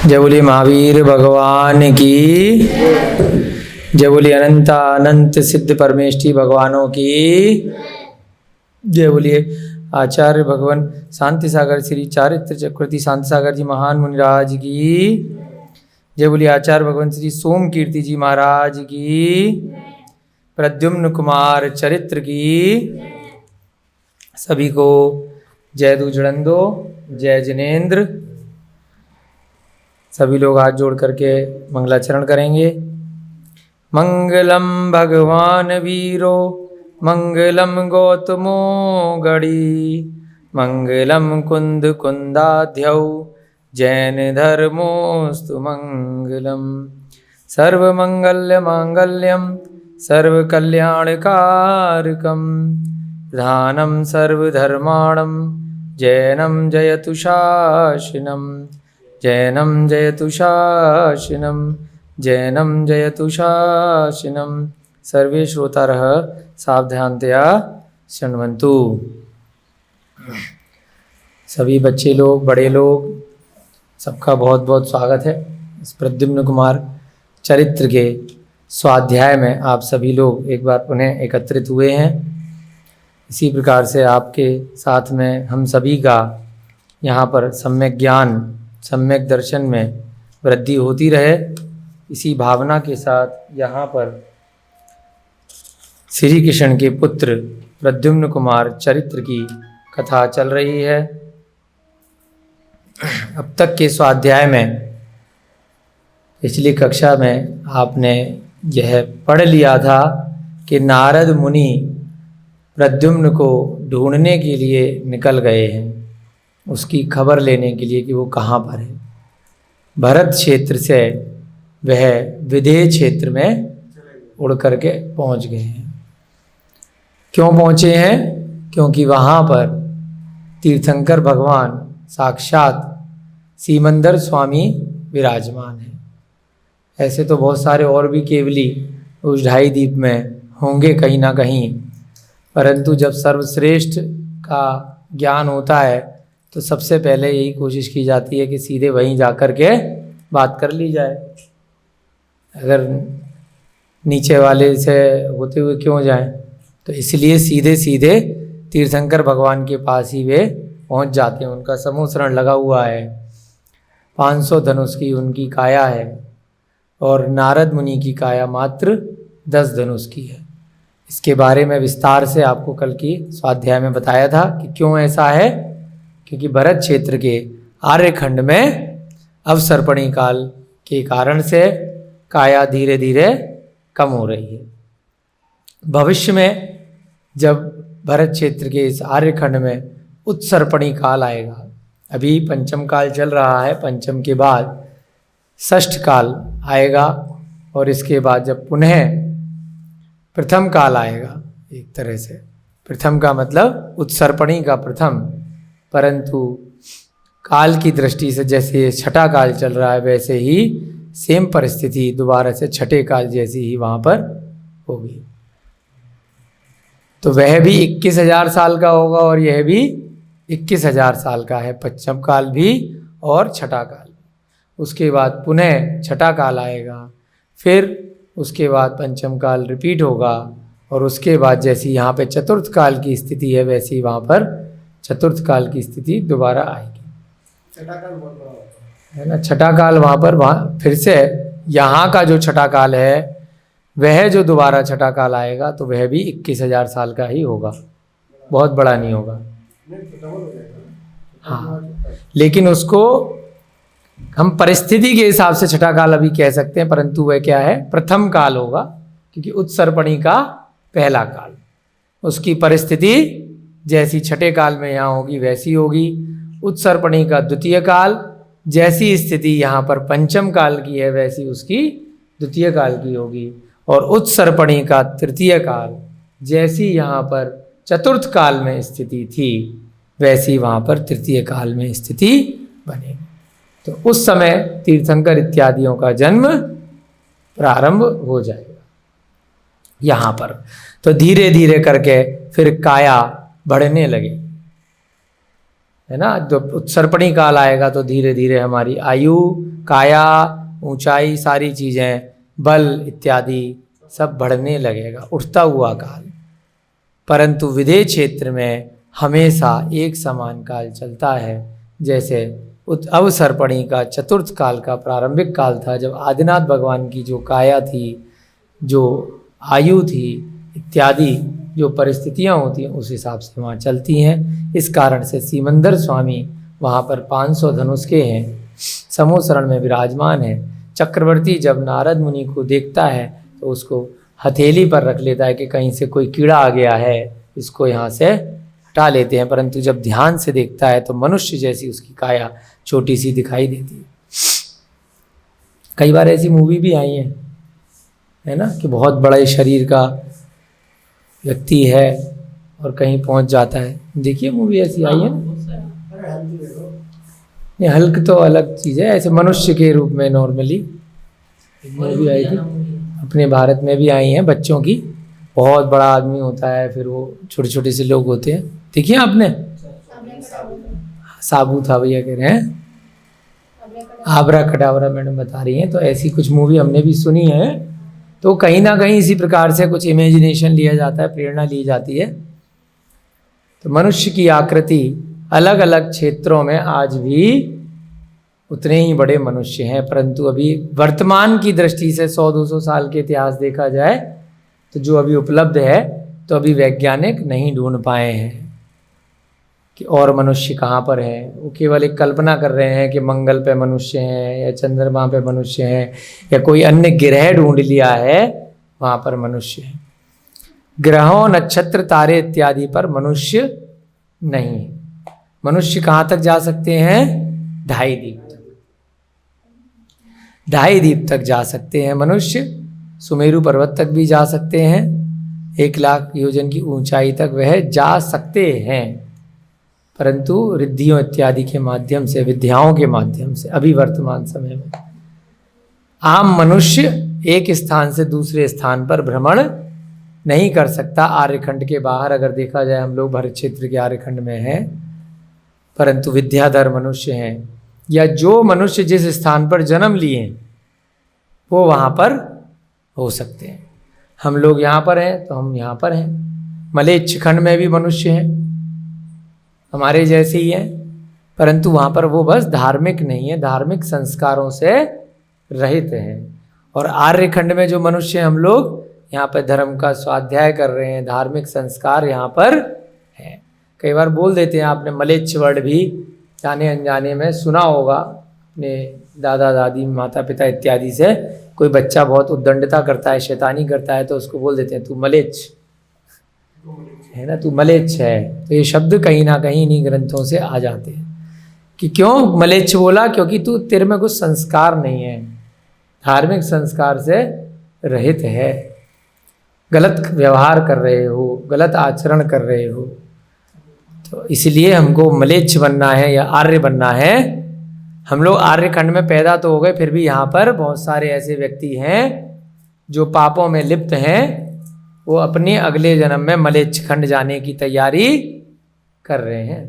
जय बोलिए महावीर भगवान की। जय बोलिए अनंत अनंत सिद्ध परमेष्ठी भगवानों की। जय बोलिए आचार्य भगवान शांति सागर श्री चारित्र चक्रवर्ती शांति सागर जी महान मुनिराज की। जय बोलिए आचार्य भगवान श्री सोम कीर्ति जी महाराज की। प्रद्युम्न कुमार चरित्र की। सभी को जय दुजड़ंदो, जय जिनेन्द्र। सभी लोग हाथ जोड़ करके मंगलाचरण करेंगे। मंगलम भगवान वीरो मंगलम गौतमो गणी मंगलम कुंद कुंदाध्यौ जैन धर्मोस्तु मंगलम। सर्वमंगल्य मांगल्यम सर्वकल्याणकारकम प्रधानम सर्वधर्माणं जैनम जयतु शासनम। जैनम जयतु शासनम, जैनम जयतु शासनम। सर्वे श्रोतारः सावधानतया शृण्वन्तु। सभी बच्चे लोग, बड़े लोग, सबका बहुत बहुत स्वागत है इस प्रद्युम्न कुमार चरित्र के स्वाध्याय में। आप सभी लोग एक बार पुनः एकत्रित हुए हैं। इसी प्रकार से आपके साथ में हम सभी का यहाँ पर सम्यक ज्ञान, सम्यक दर्शन में वृद्धि होती रहे, इसी भावना के साथ यहाँ पर श्री कृष्ण के पुत्र प्रद्युम्न कुमार चरित्र की कथा चल रही है। अब तक के स्वाध्याय में, पिछली कक्षा में आपने यह पढ़ लिया था कि नारद मुनि प्रद्युम्न को ढूंढने के लिए निकल गए हैं, उसकी खबर लेने के लिए कि वो कहाँ पर है। भरत क्षेत्र से वह विदेह क्षेत्र में उड़ करके पहुँच गए हैं। क्यों पहुँचे हैं? क्योंकि वहाँ पर तीर्थंकर भगवान साक्षात सीमंदर स्वामी विराजमान हैं। ऐसे तो बहुत सारे और भी केवली उस ढाई द्वीप में होंगे कहीं ना कहीं, परंतु जब सर्वश्रेष्ठ का ज्ञान होता है तो सबसे पहले यही कोशिश की जाती है कि सीधे वहीं जाकर के बात कर ली जाए। अगर नीचे वाले से होते हुए क्यों जाएं? तो इसलिए सीधे सीधे तीर्थंकर भगवान के पास ही वे पहुंच जाते हैं। उनका समूसरण लगा हुआ है, 500 धनुष की उनकी काया है और नारद मुनि की काया मात्र 10 धनुष की है। इसके बारे में विस्तार से आपको कल की स्वाध्याय में बताया था कि क्यों ऐसा है। क्योंकि भरत क्षेत्र के आर्यखंड में अवसर्पणी काल के कारण से काया धीरे धीरे कम हो रही है। भविष्य में जब भरत क्षेत्र के इस आर्यखंड में उत्सर्पणी काल आएगा, अभी पंचम काल चल रहा है, पंचम के बाद षष्ठ काल आएगा और इसके बाद जब पुनः प्रथम काल आएगा, एक तरह से प्रथम का मतलब उत्सर्पणी का प्रथम, परंतु काल की दृष्टि से जैसे छठा काल चल रहा है वैसे ही सेम परिस्थिति दोबारा से छठे काल जैसी ही वहाँ पर होगी। तो वह भी 21,000 साल का होगा और यह भी 21,000 साल का है, पंचम काल भी और छठा काल। उसके बाद पुनः छठा काल आएगा, फिर उसके बाद पंचम काल रिपीट होगा और उसके बाद जैसी यहाँ पे चतुर्थ काल की स्थिति है वैसी वहाँ पर चतुर्थ काल की स्थिति दोबारा आएगी। छठा काल बहुत बड़ा होता है ना। छठा काल वहाँ फिर से यहाँ का जो छठा काल है वह जो दोबारा छठा काल आएगा तो वह भी 21,000 साल का ही होगा, बहुत बड़ा नहीं होगा। हाँ, लेकिन उसको हम परिस्थिति के हिसाब से छठा काल अभी कह सकते हैं, परंतु वह क्या है, प्रथम काल होगा, क्योंकि उत्सर्पणी का पहला काल। उसकी परिस्थिति जैसी छठे काल में यहाँ होगी वैसी होगी। उत्सर्पणी का द्वितीय काल, जैसी स्थिति यहाँ पर पंचम काल की है वैसी उसकी द्वितीय काल की होगी। और उत्सर्पणी का तृतीय काल, जैसी यहाँ पर चतुर्थ काल में स्थिति थी वैसी वहाँ पर तृतीय काल में स्थिति बनेगी। तो उस समय तीर्थंकर इत्यादियों का जन्म प्रारंभ हो जाएगा यहाँ पर। तो धीरे धीरे करके फिर काया बढ़ने लगे, है ना। जब उत्सर्पणी काल आएगा तो धीरे धीरे हमारी आयु काया, ऊंचाई, सारी चीज़ें, बल इत्यादि सब बढ़ने लगेगा, उठता हुआ काल। परंतु विदेह क्षेत्र में हमेशा एक समान काल चलता है। जैसे अवसर्पणी का चतुर्थ काल का प्रारंभिक काल था, जब आदिनाथ भगवान की जो काया थी, जो आयु थी इत्यादि जो परिस्थितियां होती हैं उस हिसाब से वहाँ चलती हैं। इस कारण से सीमंदर स्वामी वहाँ पर 500 धनुष के हैं, समूसरण में विराजमान है। चक्रवर्ती जब नारद मुनि को देखता है तो उसको हथेली पर रख लेता है कि कहीं से कोई कीड़ा आ गया है, इसको यहाँ से हटा लेते हैं। परंतु जब ध्यान से देखता है तो मनुष्य जैसी उसकी काया छोटी सी दिखाई देती है। कई बार ऐसी मूवी भी आई है ना, कि बहुत बड़े शरीर का व्यक्ति है और कहीं पहुंच जाता है। देखिए मूवी ऐसी आई है ना। नहीं, हल्क तो अलग चीज़ है, ऐसे मनुष्य के रूप में नॉर्मली मूवी आई थी, अपने भारत में भी आई हैं बच्चों की। बहुत बड़ा आदमी होता है, फिर वो छोटे छोटे से लोग होते हैं। देखिए आपने? साबू था भैया कह रहे हैं, आबरा कटावरा मैडम बता रही हैं। तो ऐसी कुछ मूवी हमने भी सुनी है। तो कहीं ना कहीं इसी प्रकार से कुछ इमेजिनेशन लिया जाता है, प्रेरणा ली जाती है। तो मनुष्य की आकृति अलग अलग क्षेत्रों में आज भी उतने ही बड़े मनुष्य हैं, परंतु अभी वर्तमान की दृष्टि से 100-200 साल के इतिहास देखा जाए तो जो अभी उपलब्ध है, तो अभी वैज्ञानिक नहीं ढूंढ पाए हैं कि और मनुष्य कहाँ पर है। वो केवल एक कल्पना कर रहे हैं कि मंगल पे मनुष्य हैं या चंद्रमा पे मनुष्य हैं या कोई अन्य ग्रह ढूंढ लिया है वहाँ पर मनुष्य है। ग्रहों, नक्षत्र, तारे इत्यादि पर मनुष्य नहीं। मनुष्य कहाँ तक जा सकते हैं? 2.5 दीप तक। 2.5 दीप तक जा सकते हैं मनुष्य। सुमेरु पर्वत तक भी जा सकते हैं। 1 लाख योजन की ऊंचाई तक वह जा सकते हैं, परंतु रिद्धियों इत्यादि के माध्यम से, विद्याओं के माध्यम से अभी वर्तमान समय में आम मनुष्य एक स्थान से दूसरे स्थान पर भ्रमण नहीं कर सकता। आर्यखंड के बाहर अगर देखा जाए, हम लोग भरत क्षेत्र के आर्यखंड में हैं, परंतु विद्याधर मनुष्य हैं, या जो मनुष्य जिस स्थान पर जन्म लिए वो वहाँ पर हो सकते हैं। हम लोग यहाँ पर हैं तो हम यहाँ पर हैं। मलेच्छ खंड में भी मनुष्य हैं, हमारे जैसे ही हैं, परंतु वहाँ पर वो बस धार्मिक नहीं है, धार्मिक संस्कारों से रहित हैं। और आर्यखंड में जो मनुष्य हम लोग यहाँ पर धर्म का स्वाध्याय कर रहे हैं, धार्मिक संस्कार यहाँ पर है। कई बार बोल देते हैं, आपने मलेच्छ वर्ड भी जाने अनजाने में सुना होगा अपने दादा दादी, माता पिता इत्यादि से। कोई बच्चा बहुत उद्दंडता करता है, शैतानी करता है, तो उसको बोल देते हैं तू मलेच्छ है ना, तू मलेच्छ है। तो ये शब्द कहीं ना कहीं इन्हीं ग्रंथों से आ जाते हैं कि क्यों मलेच्छ बोला, क्योंकि तू, तेरे में कुछ संस्कार नहीं है, धार्मिक संस्कार से रहित है, गलत व्यवहार कर रहे हो, गलत आचरण कर रहे हो। तो इसलिए हमको मलेच्छ बनना है या आर्य बनना है। हम लोग आर्यखंड में पैदा तो हो गए, फिर भी यहाँ पर बहुत सारे ऐसे व्यक्ति हैं जो पापों में लिप्त हैं। वो अपने अगले जन्म में मलेच्छ खंड जाने की तैयारी कर रहे हैं।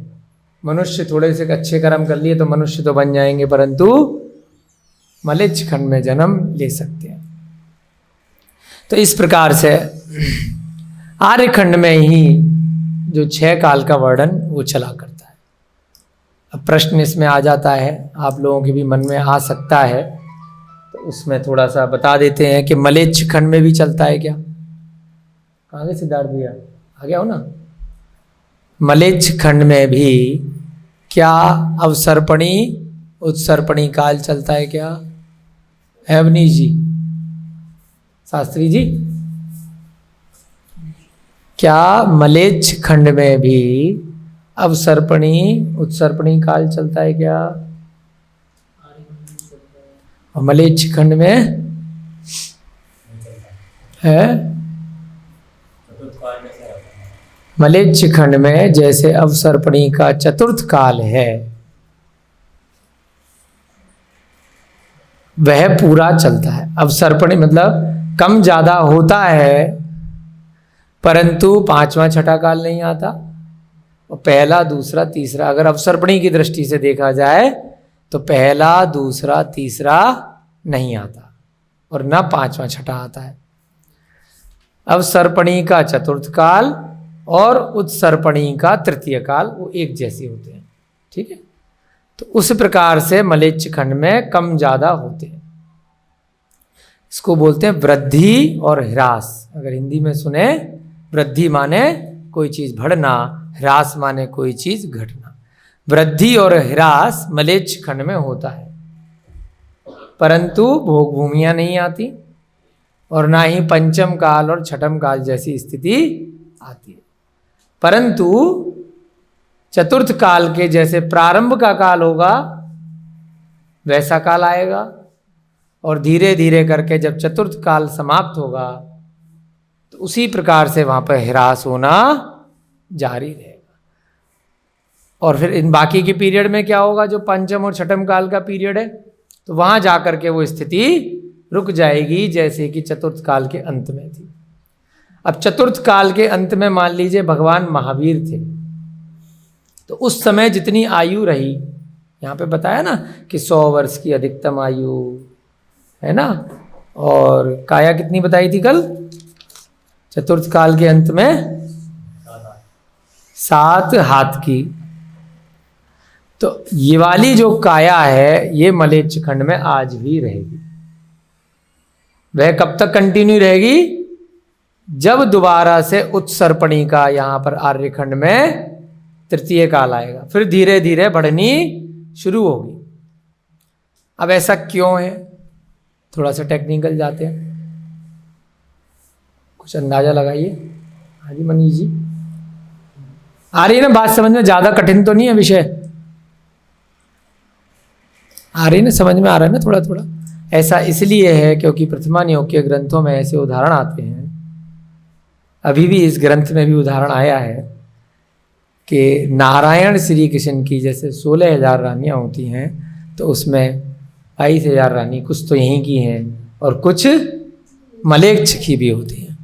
मनुष्य थोड़े से अच्छे कर्म कर लिए तो मनुष्य तो बन जाएंगे, परंतु मलेच्छ खंड में जन्म ले सकते हैं। तो इस प्रकार से आर्यखंड में ही जो 6 काल का वर्णन वो चला करता है। अब प्रश्न इसमें आ जाता है, आप लोगों के भी मन में आ सकता है, तो उसमें थोड़ा सा बता देते हैं कि मलेच्छ खंड में भी चलता है क्या? कहाँ गए सिद्धार्थ भैया? आ गया हो ना? मलेच्छ खंड में भी क्या अवसर्पणी उत्सर्पणी काल चलता है क्या? अवनीश जी, शास्त्री जी, क्या मलेच्छ खंड में भी अवसर्पणी उत्सर्पणी काल चलता है क्या? और मलेच्छ खंड में है? मलेच्छ खंड में जैसे अवसर्पणी का चतुर्थ काल है, वह पूरा चलता है। अवसर्पणी मतलब कम ज्यादा होता है, परंतु 5वां छठा काल नहीं आता। और पहला, दूसरा, तीसरा, अगर अवसर्पणी की दृष्टि से देखा जाए तो पहला, दूसरा, तीसरा नहीं आता और ना पांचवा छठा आता है। अब सर्पणी का चतुर्थ काल और उत्सर्पणी का तृतीय काल वो एक जैसे होते हैं, ठीक है। तो उस प्रकार से मलेच्छ खंड में कम ज्यादा होते हैं। इसको बोलते हैं वृद्धि और ह्रास। अगर हिंदी में सुने, वृद्धि माने कोई चीज बढ़ना, ह्रास माने कोई चीज घटना। वृद्धि और ह्रास मलेच्छ खंड में होता है, परंतु भोग भूमियां नहीं आती और ना ही पंचम काल और छठम काल जैसी स्थिति आती है। परंतु चतुर्थ काल के जैसे प्रारंभ का काल होगा वैसा काल आएगा, और धीरे धीरे करके जब चतुर्थ काल समाप्त होगा तो उसी प्रकार से वहां पर ह्रास होना जारी रहेगा। और फिर इन बाकी के पीरियड में क्या होगा, जो पंचम और छठम काल का पीरियड है, तो वहां जाकर के वो स्थिति रुक जाएगी जैसे कि चतुर्थ काल के अंत में थी। अब चतुर्थ काल के अंत में मान लीजिए भगवान महावीर थे, तो उस समय जितनी आयु रही, यहाँ पे बताया ना कि 100 वर्ष की अधिकतम आयु है ना, और काया कितनी बताई थी कल, चतुर्थ काल के अंत में 7 हाथ की। तो ये वाली जो काया है ये मलेच्छ खंड में आज भी रहेगी। वह कब तक कंटिन्यू रहेगी, जब दोबारा से उत्सर्पणी का यहां पर आर्यखंड में तृतीय काल आएगा, फिर धीरे धीरे बढ़नी शुरू होगी। अब ऐसा क्यों है, थोड़ा सा टेक्निकल जाते हैं, कुछ अंदाजा लगाइए। हाँ जी मनीष जी, आ रही है ना बात समझ में? ज्यादा कठिन तो नहीं है विषय, आ रही है ना, समझ में आ रहा है ना थोड़ा थोड़ा? ऐसा इसलिए है क्योंकि प्रथमा योग के ग्रंथों में ऐसे उदाहरण आते हैं, अभी भी इस ग्रंथ में भी उदाहरण आया है कि नारायण श्री कृष्ण की जैसे 16,000 रानियां होती हैं, तो उसमें 22,000 रानी कुछ तो यहीं की हैं और कुछ मलेच्छ की भी होती हैं।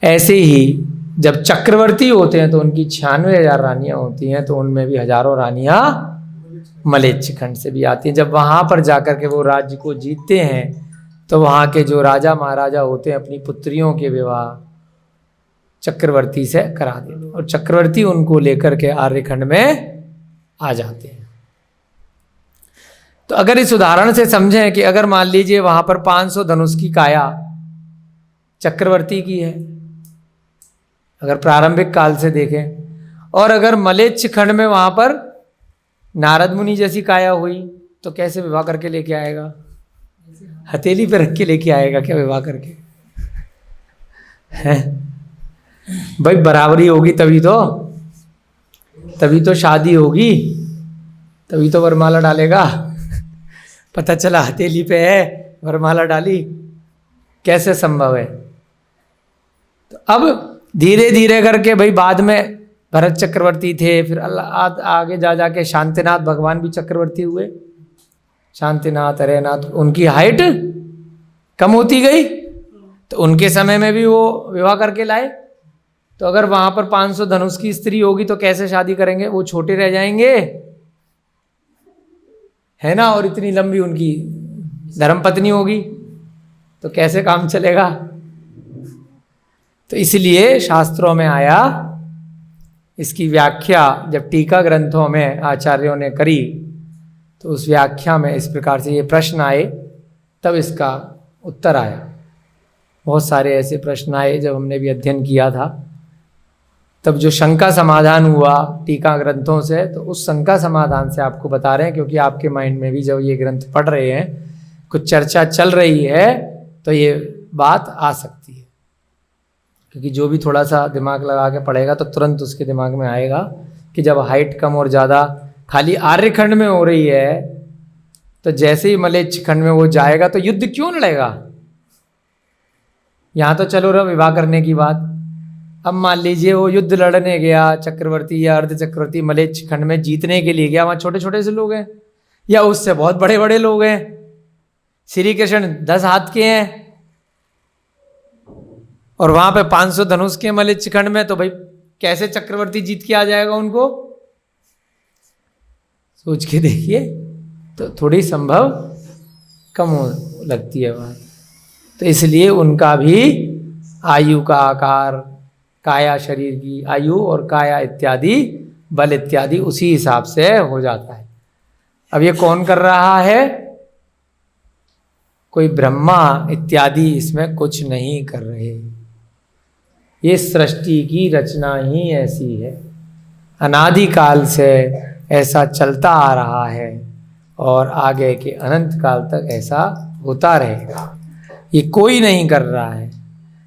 ऐसे ही जब चक्रवर्ती होते हैं तो उनकी 96,000 रानियां होती हैं, तो उनमें भी हजारों रानियां मलेच्छ खंड से भी आती हैं। जब वहां पर जाकर के वो राज्य को जीतते हैं तो वहां के जो राजा महाराजा होते हैं अपनी पुत्रियों के विवाह चक्रवर्ती से करा देते, और चक्रवर्ती उनको लेकर के आर्यखंड में आ जाते हैं। तो अगर इस उदाहरण से समझें कि अगर मान लीजिए वहां पर 500 धनुष की काया चक्रवर्ती की है, अगर प्रारंभिक काल से देखें, और अगर मलेच्छ खंड में वहां पर नारद मुनि जैसी काया हुई, तो कैसे विवाह करके लेके आएगा? हथेली पे रख के लेके आएगा क्या विवाह करके? है भाई, बराबरी होगी तभी तो शादी होगी, तभी तो वरमाला डालेगा। पता चला हथेली पे है, वरमाला डाली, कैसे संभव है? तो अब धीरे धीरे करके भाई बाद में भरत चक्रवर्ती थे, फिर आगे जा जाके शांतिनाथ भगवान भी चक्रवर्ती हुए, शांतिनाथ अरेनाथ, उनकी हाइट कम होती गई, तो उनके समय में भी वो विवाह करके लाए। तो अगर वहां पर 500 धनुष की स्त्री होगी तो कैसे शादी करेंगे? वो छोटे रह जाएंगे, है ना, और इतनी लंबी उनकी धर्मपत्नी होगी, तो कैसे काम चलेगा? तो इसलिए शास्त्रों में आया, इसकी व्याख्या जब टीका ग्रंथों में आचार्यों ने करी तो उस व्याख्या में इस प्रकार से ये प्रश्न आए, तब इसका उत्तर आया। बहुत सारे ऐसे प्रश्न आए जब हमने भी अध्ययन किया था, तब जो शंका समाधान हुआ टीका ग्रंथों से, तो उस शंका समाधान से आपको बता रहे हैं, क्योंकि आपके माइंड में भी जब ये ग्रंथ पढ़ रहे हैं, कुछ चर्चा चल रही है, तो ये बात आ सकती है। क्योंकि जो भी थोड़ा सा दिमाग लगा के पढ़ेगा तो तुरंत उसके दिमाग में आएगा कि जब हाइट कम और ज़्यादा खाली आर्यखंड में हो रही है, तो जैसे ही मलेच्छ खंड में वो जाएगा तो युद्ध क्यों लड़ेगा? यहाँ तो चलो रहा विवाह करने की बात। अब मान लीजिए वो युद्ध लड़ने गया, चक्रवर्ती या अर्ध चक्रवर्ती मलेच्छ खंड में जीतने के लिए गया, वहाँ छोटे छोटे से लोग हैं या उससे बहुत बड़े बड़े लोग हैं। श्री कृष्ण 10 हाथ के हैं और वहां पे 500 धनुष के मलेच्छ खंड में, तो भाई कैसे चक्रवर्ती जीत के आ जाएगा उनको? सोच के देखिए तो थोड़ी संभव कम हो लगती है बात। तो इसलिए उनका भी आयु का आकार, काया शरीर की आयु और काया इत्यादि बल इत्यादि उसी हिसाब से हो जाता है। अब ये कौन कर रहा है? कोई ब्रह्मा इत्यादि इसमें कुछ नहीं कर रहे। ये सृष्टि की रचना ही ऐसी है, अनादिकाल से ऐसा चलता आ रहा है और आगे के अनंत काल तक ऐसा होता रहेगा। ये कोई नहीं कर रहा है,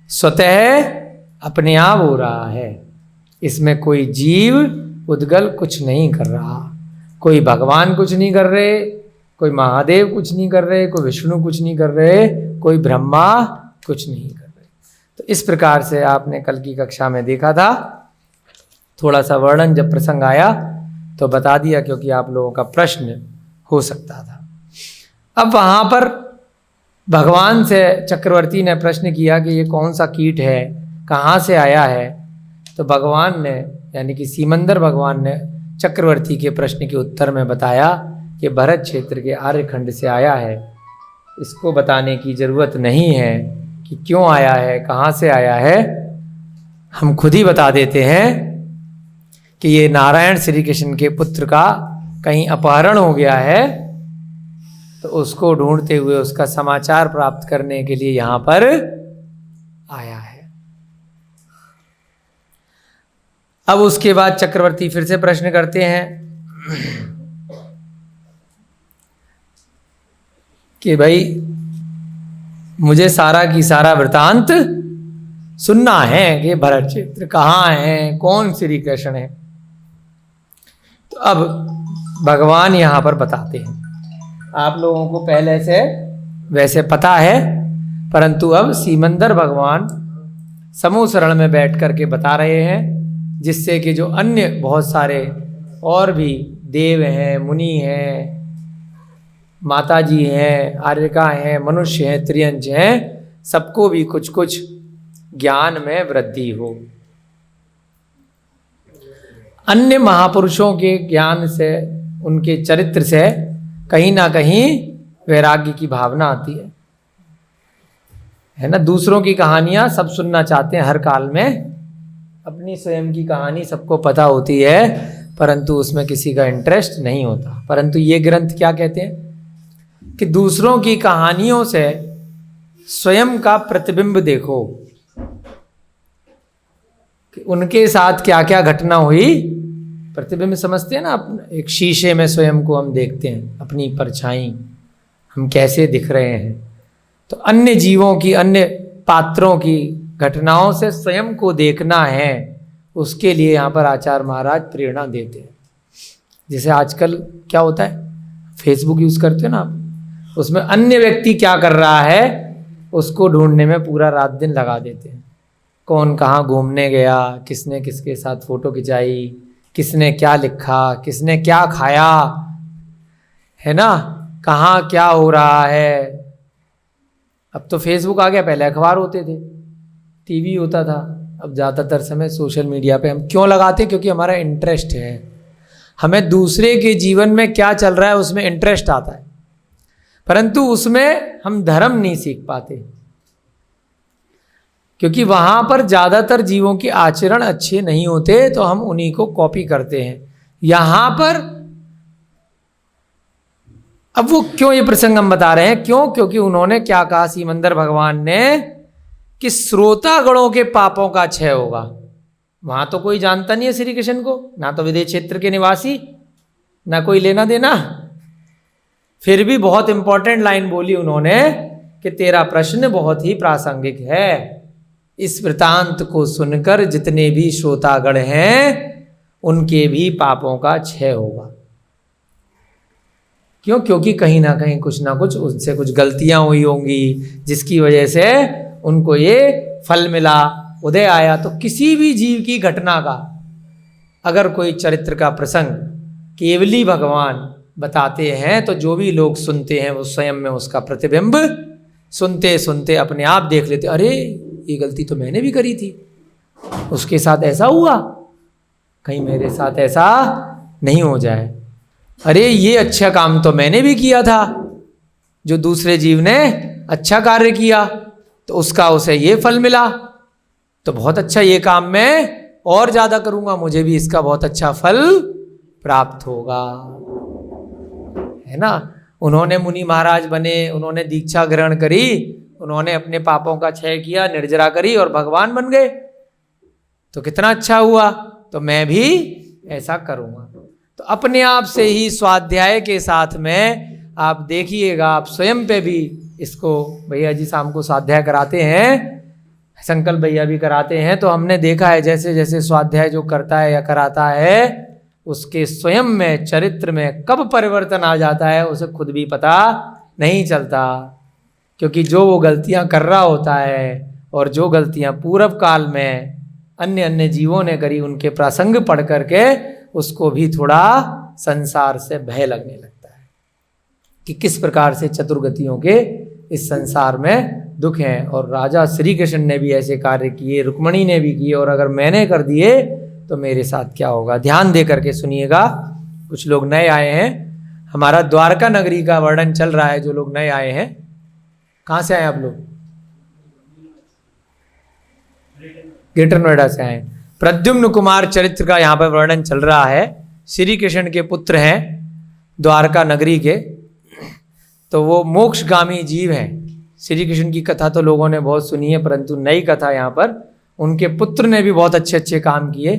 स्वतः अपने आप हो रहा है। इसमें कोई जीव उद्गल कुछ नहीं कर रहा, कोई भगवान कुछ नहीं कर रहे, कोई महादेव कुछ नहीं कर रहे, कोई विष्णु कुछ नहीं कर रहे, कोई ब्रह्मा कुछ नहीं कर रहे। तो इस प्रकार से आपने कल की कक्षा में देखा था। थोड़ा सा वर्णन जब प्रसंग आया तो बता दिया, क्योंकि आप लोगों का प्रश्न हो सकता था। अब वहाँ पर भगवान से चक्रवर्ती ने प्रश्न किया कि ये कौन सा कीट है, कहाँ से आया है। तो भगवान ने, यानी कि सीमंदर भगवान ने चक्रवर्ती के प्रश्न के उत्तर में बताया कि भरत क्षेत्र के आर्यखंड से आया है। इसको बताने की ज़रूरत नहीं है कि क्यों आया है, कहाँ से आया है। हम खुद ही बता देते हैं कि ये नारायण श्री कृष्ण के पुत्र का कहीं अपहरण हो गया है, तो उसको ढूंढते हुए उसका समाचार प्राप्त करने के लिए यहाँ पर आया है। अब उसके बाद चक्रवर्ती फिर से प्रश्न करते हैं कि भाई मुझे सारा की सारा वृतांत सुनना है कि भरत क्षेत्र कहाँ है, कौन श्री कृष्ण है। तो अब भगवान यहाँ पर बताते हैं। आप लोगों को पहले से वैसे पता है, परंतु अब सीमंदर भगवान समूह शरण में बैठ करके बता रहे हैं, जिससे कि जो अन्य बहुत सारे और भी देव हैं, मुनि हैं, माता जी हैं, आर्यका हैं, मनुष्य हैं, त्रियंज हैं, सबको भी कुछ कुछ ज्ञान में वृद्धि हो। अन्य महापुरुषों के ज्ञान से, उनके चरित्र से कहीं ना कहीं वैराग्य की भावना आती है ना। दूसरों की कहानियां सब सुनना चाहते हैं हर काल में, अपनी स्वयं की कहानी सबको पता होती है, परंतु उसमें किसी का इंटरेस्ट नहीं होता। परंतु ये ग्रंथ क्या कहते हैं कि दूसरों की कहानियों से स्वयं का प्रतिबिंब देखो कि उनके साथ क्या क्या घटना हुई। प्रतिबिंब समझते हैं ना, एक शीशे में स्वयं को हम देखते हैं, अपनी परछाई, हम कैसे दिख रहे हैं। तो अन्य जीवों की, अन्य पात्रों की घटनाओं से स्वयं को देखना है, उसके लिए यहाँ पर आचार्य महाराज प्रेरणा देते हैं। जैसे आजकल क्या होता है, फेसबुक यूज़ करते हो ना आप, उसमें अन्य व्यक्ति क्या कर रहा है उसको ढूंढने में पूरा रात दिन लगा देते हैं। कौन कहाँ घूमने गया, किसने किसके साथ फ़ोटो खिंचाई, किसने क्या लिखा, किसने क्या खाया, है ना, कहाँ क्या हो रहा है। अब तो फेसबुक आ गया, पहले अखबार होते थे, टीवी होता था। अब ज़्यादातर समय सोशल मीडिया पे हम क्यों लगाते हैं? क्योंकि हमारा इंटरेस्ट है, हमें दूसरे के जीवन में क्या चल रहा है उसमें इंटरेस्ट आता है, परंतु उसमें हम धर्म नहीं सीख पाते, क्योंकि वहाँ पर ज़्यादातर जीवों के आचरण अच्छे नहीं होते, तो हम उन्हीं को कॉपी करते हैं। यहाँ पर अब वो क्यों, ये प्रसंग हम बता रहे हैं क्यों? क्योंकि उन्होंने क्या कहा सीमंदर भगवान ने कि श्रोतागणों के पापों का क्षय होगा। वहां तो कोई जानता नहीं है श्री कृष्ण को, ना तो विदेश क्षेत्र के निवासी, ना कोई लेना देना। फिर भी बहुत इंपॉर्टेंट लाइन बोली उन्होंने कि तेरा प्रश्न बहुत ही प्रासंगिक है, इस वृतांत को सुनकर जितने भी श्रोतागण हैं उनके भी पापों का क्षय होगा। क्यों? क्योंकि कहीं ना कहीं कुछ ना कुछ उनसे कुछ गलतियां हुई होंगी, जिसकी वजह से उनको ये फल मिला, उदय आया। तो किसी भी जीव की घटना का अगर कोई चरित्र का प्रसंग केवली भगवान बताते हैं, तो जो भी लोग सुनते हैं वो स्वयं में उसका प्रतिबिंब सुनते सुनते अपने आप देख लेते, अरे ये गलती तो मैंने भी करी थी, उसके साथ ऐसा हुआ, कहीं मेरे साथ ऐसा नहीं हो जाए। अरे ये अच्छा काम तो मैंने भी किया था, जो दूसरे जीव ने अच्छा कार्य किया तो उसका उसे ये फल मिला, तो बहुत अच्छा, ये काम मैं और ज्यादा करूंगा, मुझे भी इसका बहुत अच्छा फल प्राप्त होगा, है ना। उन्होंने मुनि महाराज बने, उन्होंने दीक्षा ग्रहण करी, उन्होंने अपने पापों का क्षय किया, निर्जरा करी और भगवान बन गए, तो कितना अच्छा हुआ, तो मैं भी ऐसा करूंगा। तो अपने आप से ही स्वाध्याय के साथ में आप देखिएगा, आप स्वयं पे भी इसको, भैया जी शाम को स्वाध्याय कराते हैं, संकल्प भैया भी कराते हैं, तो हमने देखा है जैसे जैसे स्वाध्याय जो करता है या कराता है, उसके स्वयं में चरित्र में कब परिवर्तन आ जाता है उसे खुद भी पता नहीं चलता, क्योंकि जो वो गलतियां कर रहा होता है और जो गलतियां पूर्व काल में अन्य अन्य जीवों ने करी, उनके प्रसंग पढ़ करके उसको भी थोड़ा संसार से भय लगने लगता है कि किस प्रकार से चतुर्गतियों के इस संसार में दुख हैं। और राजा श्री कृष्ण ने भी ऐसे कार्य किए, रुक्मणी ने भी किए, और अगर मैंने कर दिए तो मेरे साथ क्या होगा। ध्यान दे करके सुनिएगा, कुछ लोग नए आए हैं, हमारा द्वारका नगरी का वर्णन चल रहा है। जो लोग नए आए हैं, कहाँ से आए आप लोग? ग्रेटर नोएडा से आए। प्रद्युम्न कुमार चरित्र का यहाँ पर वर्णन चल रहा है। श्री कृष्ण के पुत्र हैं द्वारका नगरी के, तो वो मोक्षगामी जीव हैं। श्री कृष्ण की कथा तो लोगों ने बहुत सुनी है, परंतु नई कथा यहाँ पर, उनके पुत्र ने भी बहुत अच्छे अच्छे काम किए,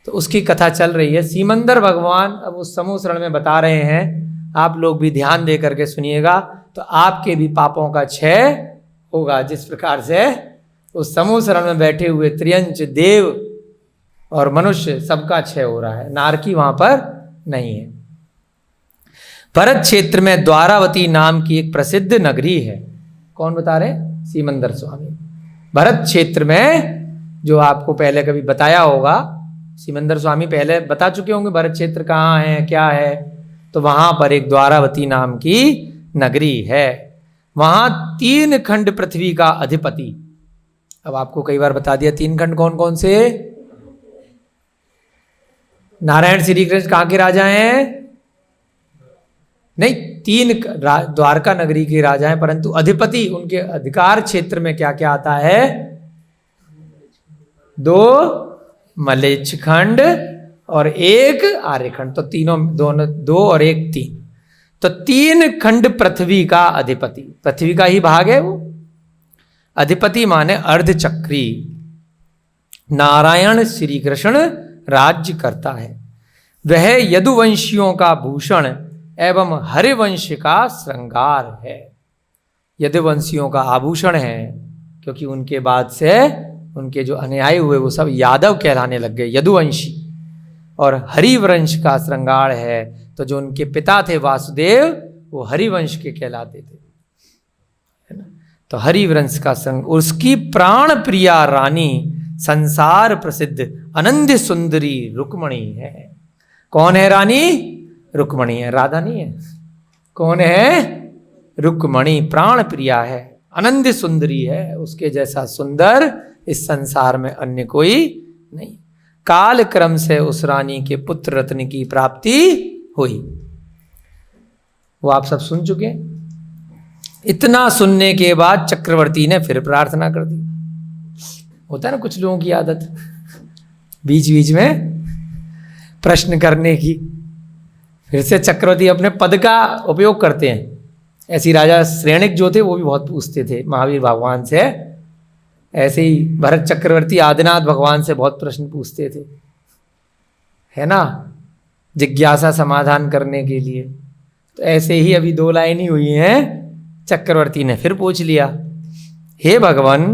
तो उसकी कथा चल रही है। सीमंदर भगवान अब उस समूह शरण में बता रहे हैं, आप लोग भी ध्यान दे करके सुनिएगा, तो आपके भी पापों का क्षय होगा। जिस प्रकार से उस समूह शरण में बैठे हुए त्रियंच देव और मनुष्य सबका क्षय हो रहा है, नारकी वहां पर नहीं है। भरत क्षेत्र में द्वारावती नाम की एक प्रसिद्ध नगरी है। कौन बता रहे? सीमंदर स्वामी। भरत क्षेत्र में, जो आपको पहले कभी बताया होगा, सीमंदर स्वामी पहले बता चुके होंगे भरत क्षेत्र कहाँ है क्या है, तो वहां पर एक द्वारावती नाम की नगरी है। वहां 3 खंड पृथ्वी का अधिपति, अब आपको कई बार बता दिया 3 खंड कौन कौन से। नारायण श्री कृष्ण कहाँ के राजा हैं? नहीं, 3 द्वारका नगरी के राजा हैं, परंतु अधिपति उनके अधिकार क्षेत्र में क्या क्या आता है? 2 मलेच्छ खंड और 1 आर्यखंड, तो तीनों, दोनों 2 और 1 3, तो 3 खंड पृथ्वी का अधिपति, पृथ्वी का ही भाग है वो। अधिपति माने अर्धचक्री। नारायण श्री कृष्ण राज्य करता है। वह यदुवंशियों का भूषण एवं हरिवंश का श्रृंगार है। यदुवंशियों का आभूषण है, क्योंकि उनके बाद से उनके जो अनुयायी हुए वो सब यादव कहलाने लग गए, यदुवंशी। और हरिवंश का श्रृंगार है, तो जो उनके पिता थे वासुदेव, वो हरिवंश के कहलाते थे, है ना। तो हरिवंश का संग, उसकी प्राण प्रिया रानी संसार प्रसिद्ध अनंत सुंदरी रुक्मणी है। कौन है रानी? रुक्मणी है, राधा नहीं है। कौन है? रुक्मणी प्राण प्रिया है, अनंत सुंदरी है, उसके जैसा सुंदर इस संसार में अन्य कोई नहीं। काल क्रम से उस रानी के पुत्र रत्न की प्राप्ति हुई। वो आप सब सुन चुके। इतना सुनने के बाद चक्रवर्ती ने फिर प्रार्थना कर दी। होता है ना कुछ लोगों की आदत, बीच बीच में प्रश्न करने की। फिर से चक्रवर्ती अपने पद का उपयोग करते हैं। ऐसी राजा श्रेणिक जो थे वो भी बहुत पूछते थे महावीर भगवान से। ऐसे ही भरत चक्रवर्ती आदिनाथ भगवान से बहुत प्रश्न पूछते थे, है ना, जिज्ञासा समाधान करने के लिए। तो ऐसे ही अभी 2 लाइन ही हुई हैं, चक्रवर्ती ने फिर पूछ लिया, हे भगवान,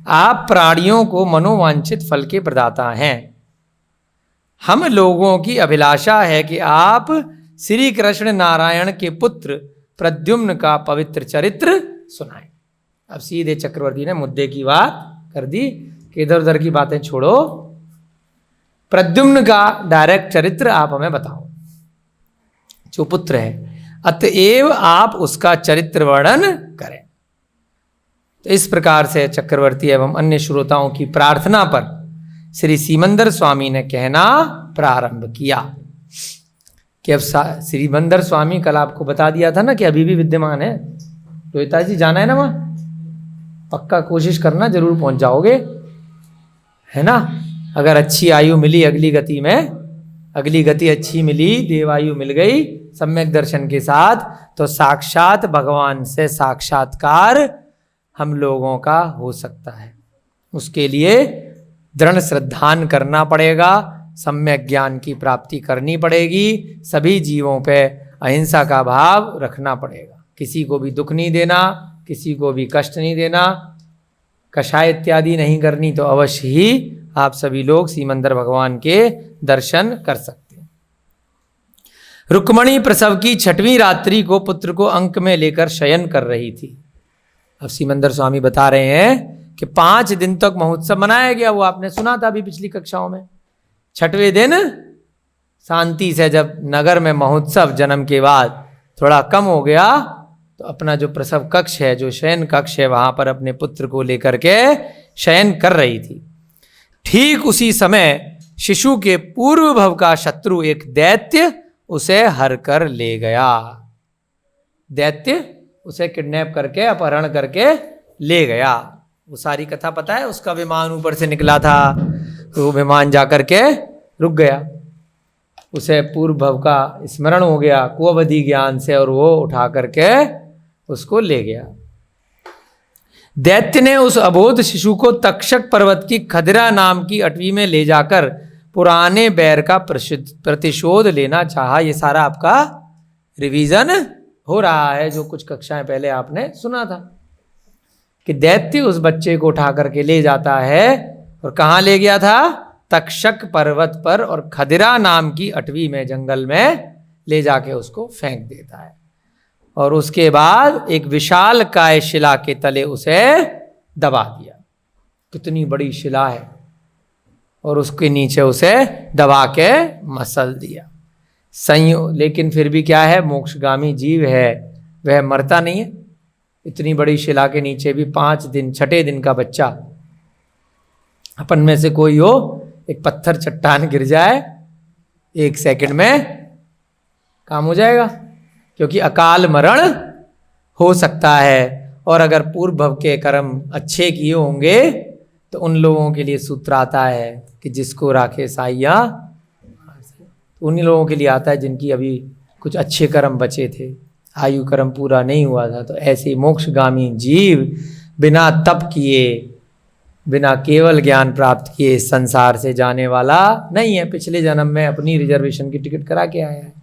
आप प्राणियों को मनोवांछित फल के प्रदाता हैं। हम लोगों की अभिलाषा है कि आप श्री कृष्ण नारायण के पुत्र प्रद्युम्न का पवित्र चरित्र सुनाएं। अब सीधे चक्रवर्ती ने मुद्दे की बात कर दी कि इधर उधर की बातें छोड़ो, प्रद्युम्न का डायरेक्ट चरित्र आप हमें बताओ, जो पुत्र है, अतएव आप उसका चरित्र वर्णन करें। तो इस प्रकार से चक्रवर्ती एवं अन्य श्रोताओं की प्रार्थना पर श्री सीमंदर स्वामी ने कहना प्रारंभ किया कि अब श्रीमंदर स्वामी कल आपको बता दिया था ना कि अभी भी विद्यमान है। रोहिता जी जाना है ना वहाँ, पक्का कोशिश करना, जरूर पहुँच जाओगे, है ना। अगर अच्छी आयु मिली अगली गति में, अगली गति अच्छी मिली, देवायु मिल गई सम्यक दर्शन के साथ, तो साक्षात भगवान से साक्षात्कार हम लोगों का हो सकता है। उसके लिए दृढ़ श्रद्धान करना पड़ेगा, सम्यक ज्ञान की प्राप्ति करनी पड़ेगी, सभी जीवों पे अहिंसा का भाव रखना पड़ेगा, किसी को भी दुख नहीं देना, किसी को भी कष्ट नहीं देना, कषाय इत्यादि नहीं करनी, तो अवश्य ही आप सभी लोग सीमंदर भगवान के दर्शन कर सकते हैं। रुक्मणी प्रसव की 6वीं रात्रि को पुत्र को अंक में लेकर शयन कर रही थी। अब सीमंदर स्वामी बता रहे हैं कि 5 दिन तक महोत्सव मनाया गया, वो आपने सुना था अभी पिछली कक्षाओं में। 6वें दिन शांति से जब नगर में महोत्सव जन्म के बाद थोड़ा कम हो गया, तो अपना जो प्रसव कक्ष है, जो शयन कक्ष है, वहां पर अपने पुत्र को लेकर के शयन कर रही थी। ठीक उसी समय शिशु के पूर्व भव का शत्रु एक दैत्य उसे हर कर ले गया। दैत्य उसे किडनैप करके, अपहरण करके ले गया। वो सारी कथा पता है, उसका विमान ऊपर से निकला था, तो वो विमान जाकर के रुक गया, उसे पूर्व भव का स्मरण हो गया कुअवधि ज्ञान से, और वो उठा करके उसको ले गया। दैत्य ने उस अबोध शिशु को तक्षक पर्वत की खदिरा नाम की अटवी में ले जाकर पुराने बैर का प्रतिशोध लेना चाहा। ये सारा आपका रिवीजन हो रहा है, जो कुछ कक्षाएं पहले आपने सुना था कि दैत्य उस बच्चे को उठा करके ले जाता है, और कहाँ ले गया था? तक्षक पर्वत पर, और खदिरा नाम की अटवी में, जंगल में ले जाके उसको फेंक देता है। और उसके बाद एक विशाल काय शिला के तले उसे दबा दिया। कितनी बड़ी शिला है, और उसके नीचे उसे दबा के मसल दिया। लेकिन फिर भी क्या है, मोक्षगामी जीव है, वह मरता नहीं है। इतनी बड़ी शिला के नीचे भी 5 दिन, 6ठे दिन का बच्चा, अपन में से कोई हो, एक पत्थर चट्टान गिर जाए 1 सेकंड में काम हो जाएगा, क्योंकि अकाल मरण हो सकता है। और अगर पूर्व भव के कर्म अच्छे किए होंगे तो उन लोगों के लिए सूत्र आता है कि जिसको राखे साइया, उन्हीं लोगों के लिए आता है जिनकी अभी कुछ अच्छे कर्म बचे थे, आयु कर्म पूरा नहीं हुआ था। तो ऐसे मोक्षगामी जीव बिना तप किए, बिना केवल ज्ञान प्राप्त किए इस संसार से जाने वाला नहीं है। पिछले जन्म में अपनी रिजर्वेशन की टिकट करा के आया है।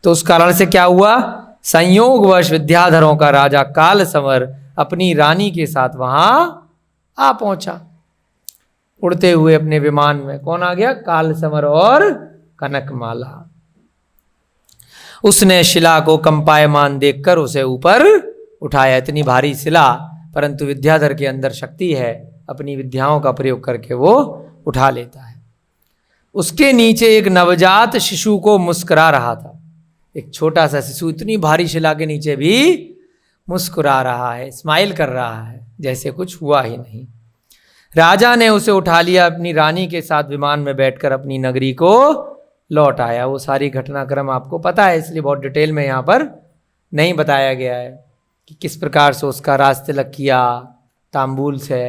तो उस कारण से क्या हुआ, संयोगवश विद्याधरों का राजा काल संवर अपनी रानी के साथ वहां आ पहुंचा, उड़ते हुए अपने विमान में। कौन आ गया? काल संवर और कनकमाला। उसने शिला को कंपायमान देखकर उसे ऊपर उठाया। इतनी भारी शिला, परंतु विद्याधर के अंदर शक्ति है, अपनी विद्याओं का प्रयोग करके वो उठा लेता है। उसके नीचे एक नवजात शिशु को मुस्कुरा रहा था। एक छोटा सा शिशु इतनी भारी शिला के नीचे भी मुस्कुरा रहा है, स्माइल कर रहा है, जैसे कुछ हुआ ही नहीं। राजा ने उसे उठा लिया, अपनी रानी के साथ विमान में बैठकर अपनी नगरी को लौट आया। वो सारी घटनाक्रम आपको पता है, इसलिए बहुत डिटेल में यहाँ पर नहीं बताया गया है कि किस प्रकार से उसका राज तिलक किया तांबूल से,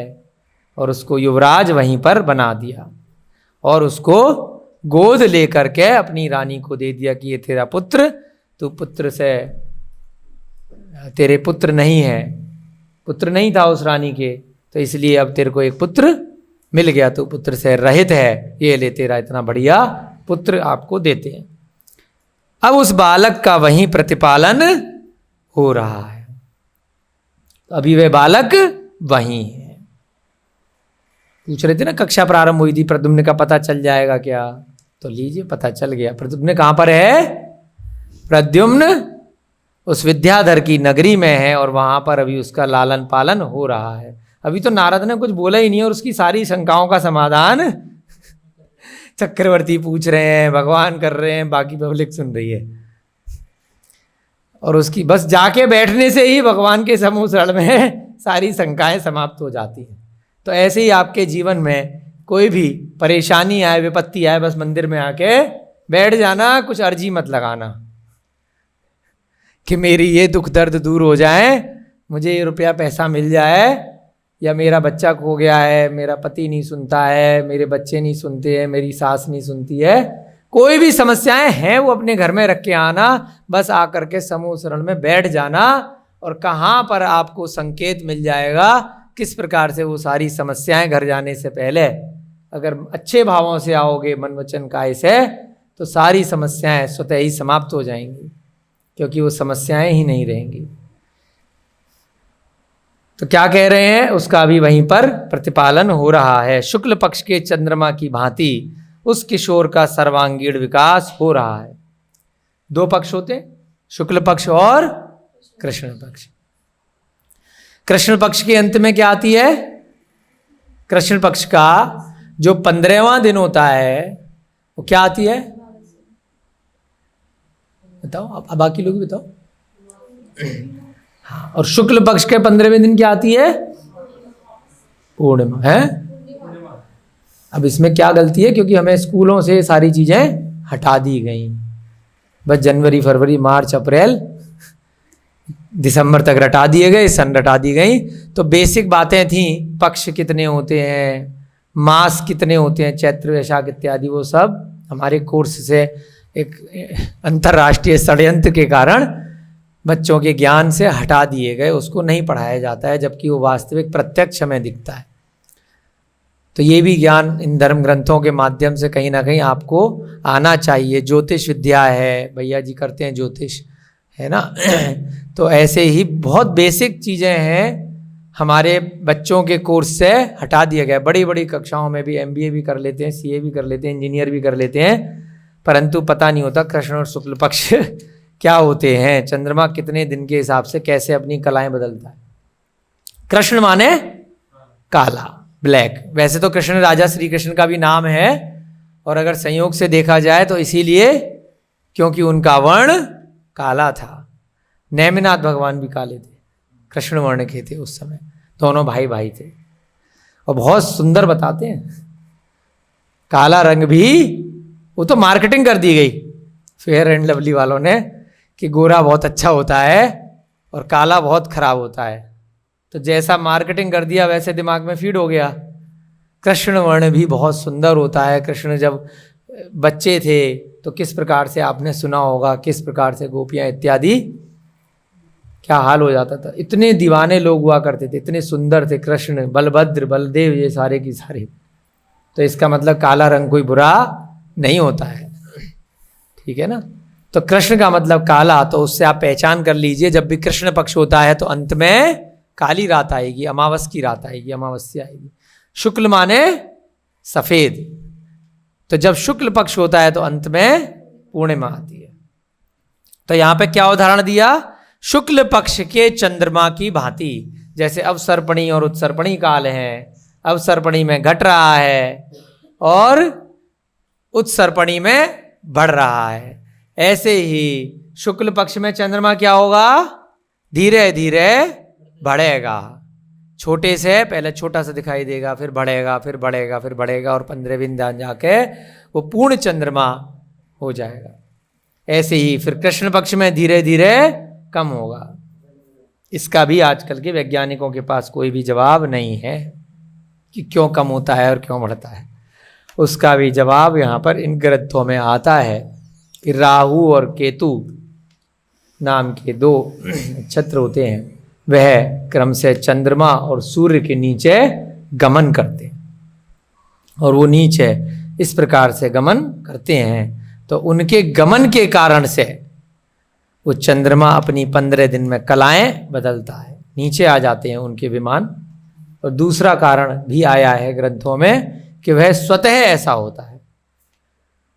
और उसको युवराज वहीं पर बना दिया, और उसको गोद लेकर के अपनी रानी को दे दिया कि ये तेरा पुत्र, तू पुत्र से, तेरे पुत्र नहीं है, पुत्र नहीं था उस रानी के, तो इसलिए अब तेरे को एक पुत्र मिल गया, तू पुत्र से रहित है, ये ले तेरा इतना बढ़िया पुत्र आपको देते हैं। अब उस बालक का वहीं प्रतिपालन हो रहा है। अभी वह बालक वहीं है। पूछ रहे थे ना कक्षा प्रारंभ हुई थी, प्रद्युम्न का पता चल जाएगा क्या? तो लीजिए, पता चल गया। प्रद्युम्न कहाँ पर है? प्रद्युम्न उस विद्याधर की नगरी में है, और वहां पर अभी उसका लालन पालन हो रहा है। अभी तो नारद ने कुछ बोला ही नहीं, और उसकी सारी शंकाओं का समाधान चक्रवर्ती पूछ रहे हैं, भगवान कर रहे हैं, बाकी पब्लिक सुन रही है। और उसकी बस जाके बैठने से ही भगवान के समूह में सारी शंकाएं समाप्त हो जाती हैं। तो ऐसे ही आपके जीवन में कोई भी परेशानी आए, विपत्ति आए, बस मंदिर में आके बैठ जाना, कुछ अर्जी मत लगाना कि मेरी ये दुख दर्द दूर हो जाए, मुझे ये रुपया पैसा मिल जाए, या मेरा बच्चा खो गया है, मेरा पति नहीं सुनता है, मेरे बच्चे नहीं सुनते हैं, मेरी सास नहीं सुनती है। कोई भी समस्याएं हैं वो अपने घर में रख के आना, बस आकर के समूह शरण में बैठ जाना, और कहाँ पर आपको संकेत मिल जाएगा किस प्रकार से वो सारी समस्याएं घर जाने से पहले अगर अच्छे भावों से आओगे मन वचन काया से, तो सारी समस्याएं स्वतः ही समाप्त हो जाएंगी, क्योंकि वो समस्याएं ही नहीं रहेंगी। तो क्या कह रहे हैं, उसका भी वहीं पर प्रतिपालन हो रहा है। शुक्ल पक्ष के चंद्रमा की भांति उस किशोर का सर्वांगीण विकास हो रहा है। दो पक्ष होते हैं, शुक्ल पक्ष और कृष्ण पक्ष। कृष्ण पक्ष के अंत में क्या आती है, कृष्ण पक्ष का जो 15वां दिन होता है वो क्या आती है, बताओ अब बाकी लोग भी बताओ। हाँ, और शुक्ल पक्ष के 15वें दिन क्या आती है, पूर्णिमा है। अब इसमें क्या गलती है, क्योंकि हमें स्कूलों से सारी चीजें हटा दी गई, बस जनवरी फरवरी मार्च अप्रैल दिसंबर तक रटा दिए गए, सन रटा दी गई। तो बेसिक बातें थी, पक्ष कितने होते हैं, मास कितने होते हैं, चैत्र वैशाख इत्यादि, वो सब हमारे कोर्स से एक अंतर्राष्ट्रीय षड्यंत्र के कारण बच्चों के ज्ञान से हटा दिए गए, उसको नहीं पढ़ाया जाता है, जबकि वो वास्तविक प्रत्यक्ष हमें दिखता है। तो ये भी ज्ञान इन धर्म ग्रंथों के माध्यम से कहीं ना कहीं आपको आना चाहिए। ज्योतिष विद्या है, भैया जी करते हैं ज्योतिष, है ना। तो ऐसे ही बहुत बेसिक चीज़ें हैं हमारे बच्चों के कोर्स से हटा दिया गया। बड़ी बड़ी कक्षाओं में भी MBA भी कर लेते हैं, CA भी कर लेते हैं, इंजीनियर भी कर लेते हैं, परंतु पता नहीं होता कृष्ण और शुक्ल पक्ष क्या होते हैं, चंद्रमा कितने दिन के हिसाब से कैसे अपनी कलाएं बदलता है। कृष्ण माने काला, ब्लैक। वैसे तो कृष्ण राजा श्री कृष्ण का भी नाम है, और अगर संयोग से देखा जाए तो इसीलिए क्योंकि उनका वर्ण काला था। नेमिनाथ भगवान भी काले थे, कृष्ण वर्ण के थे उस समय, दोनों भाई भाई थे। और बहुत सुंदर बताते हैं, काला रंग भी, वो तो मार्केटिंग कर दी गई फेयर एंड लवली वालों ने कि गोरा बहुत अच्छा होता है और काला बहुत खराब होता है। तो जैसा मार्केटिंग कर दिया वैसे दिमाग में फीड हो गया। कृष्ण वर्ण भी बहुत सुंदर होता है। कृष्ण जब बच्चे थे तो किस प्रकार से आपने सुना होगा, किस प्रकार से गोपियाँ इत्यादि क्या हाल हो जाता था। इतने दीवाने लोग हुआ करते थे, इतने सुंदर थे कृष्ण, बलभद्र, बलदेव, ये सारे की सारे। तो इसका मतलब काला रंग कोई बुरा नहीं होता है, ठीक है ना। तो कृष्ण का मतलब काला, तो उससे आप पहचान कर लीजिए। जब भी कृष्ण पक्ष होता है तो अंत में काली रात आएगी, अमावस की रात आएगी, अमावस्या आएगी। शुक्ल माने सफेद, तो जब शुक्ल पक्ष होता है तो अंत में पूर्णिमा आती है। तो यहां पे क्या उदाहरण दिया, शुक्ल पक्ष के चंद्रमा की भांति। जैसे अवसर्पणी और उत्सर्पणी काल है, अवसर्पणी में घट रहा है और उत्सर्पणी में बढ़ रहा है, ऐसे ही शुक्ल पक्ष में चंद्रमा क्या होगा, धीरे धीरे बढ़ेगा। छोटे से पहले छोटा सा दिखाई देगा, फिर बढ़ेगा, फिर बढ़ेगा, फिर बढ़ेगा, और 15वें दिन जाके वो पूर्ण चंद्रमा हो जाएगा। ऐसे ही फिर कृष्ण पक्ष में धीरे धीरे कम होगा। इसका भी आजकल के वैज्ञानिकों के पास कोई भी जवाब नहीं है कि क्यों कम होता है और क्यों बढ़ता है। उसका भी जवाब यहाँ पर इन ग्रंथों में आता है कि राहु और केतु नाम के 2 नक्षत्र होते हैं, वह क्रम से चंद्रमा और सूर्य के नीचे गमन करते हैं, और वो नीचे इस प्रकार से गमन करते हैं। तो उनके गमन के कारण से वो चंद्रमा अपनी 15 दिन में कलाएं बदलता है, नीचे आ जाते हैं उनके विमान। और दूसरा कारण भी आया है ग्रंथों में कि वह स्वतः ऐसा होता है।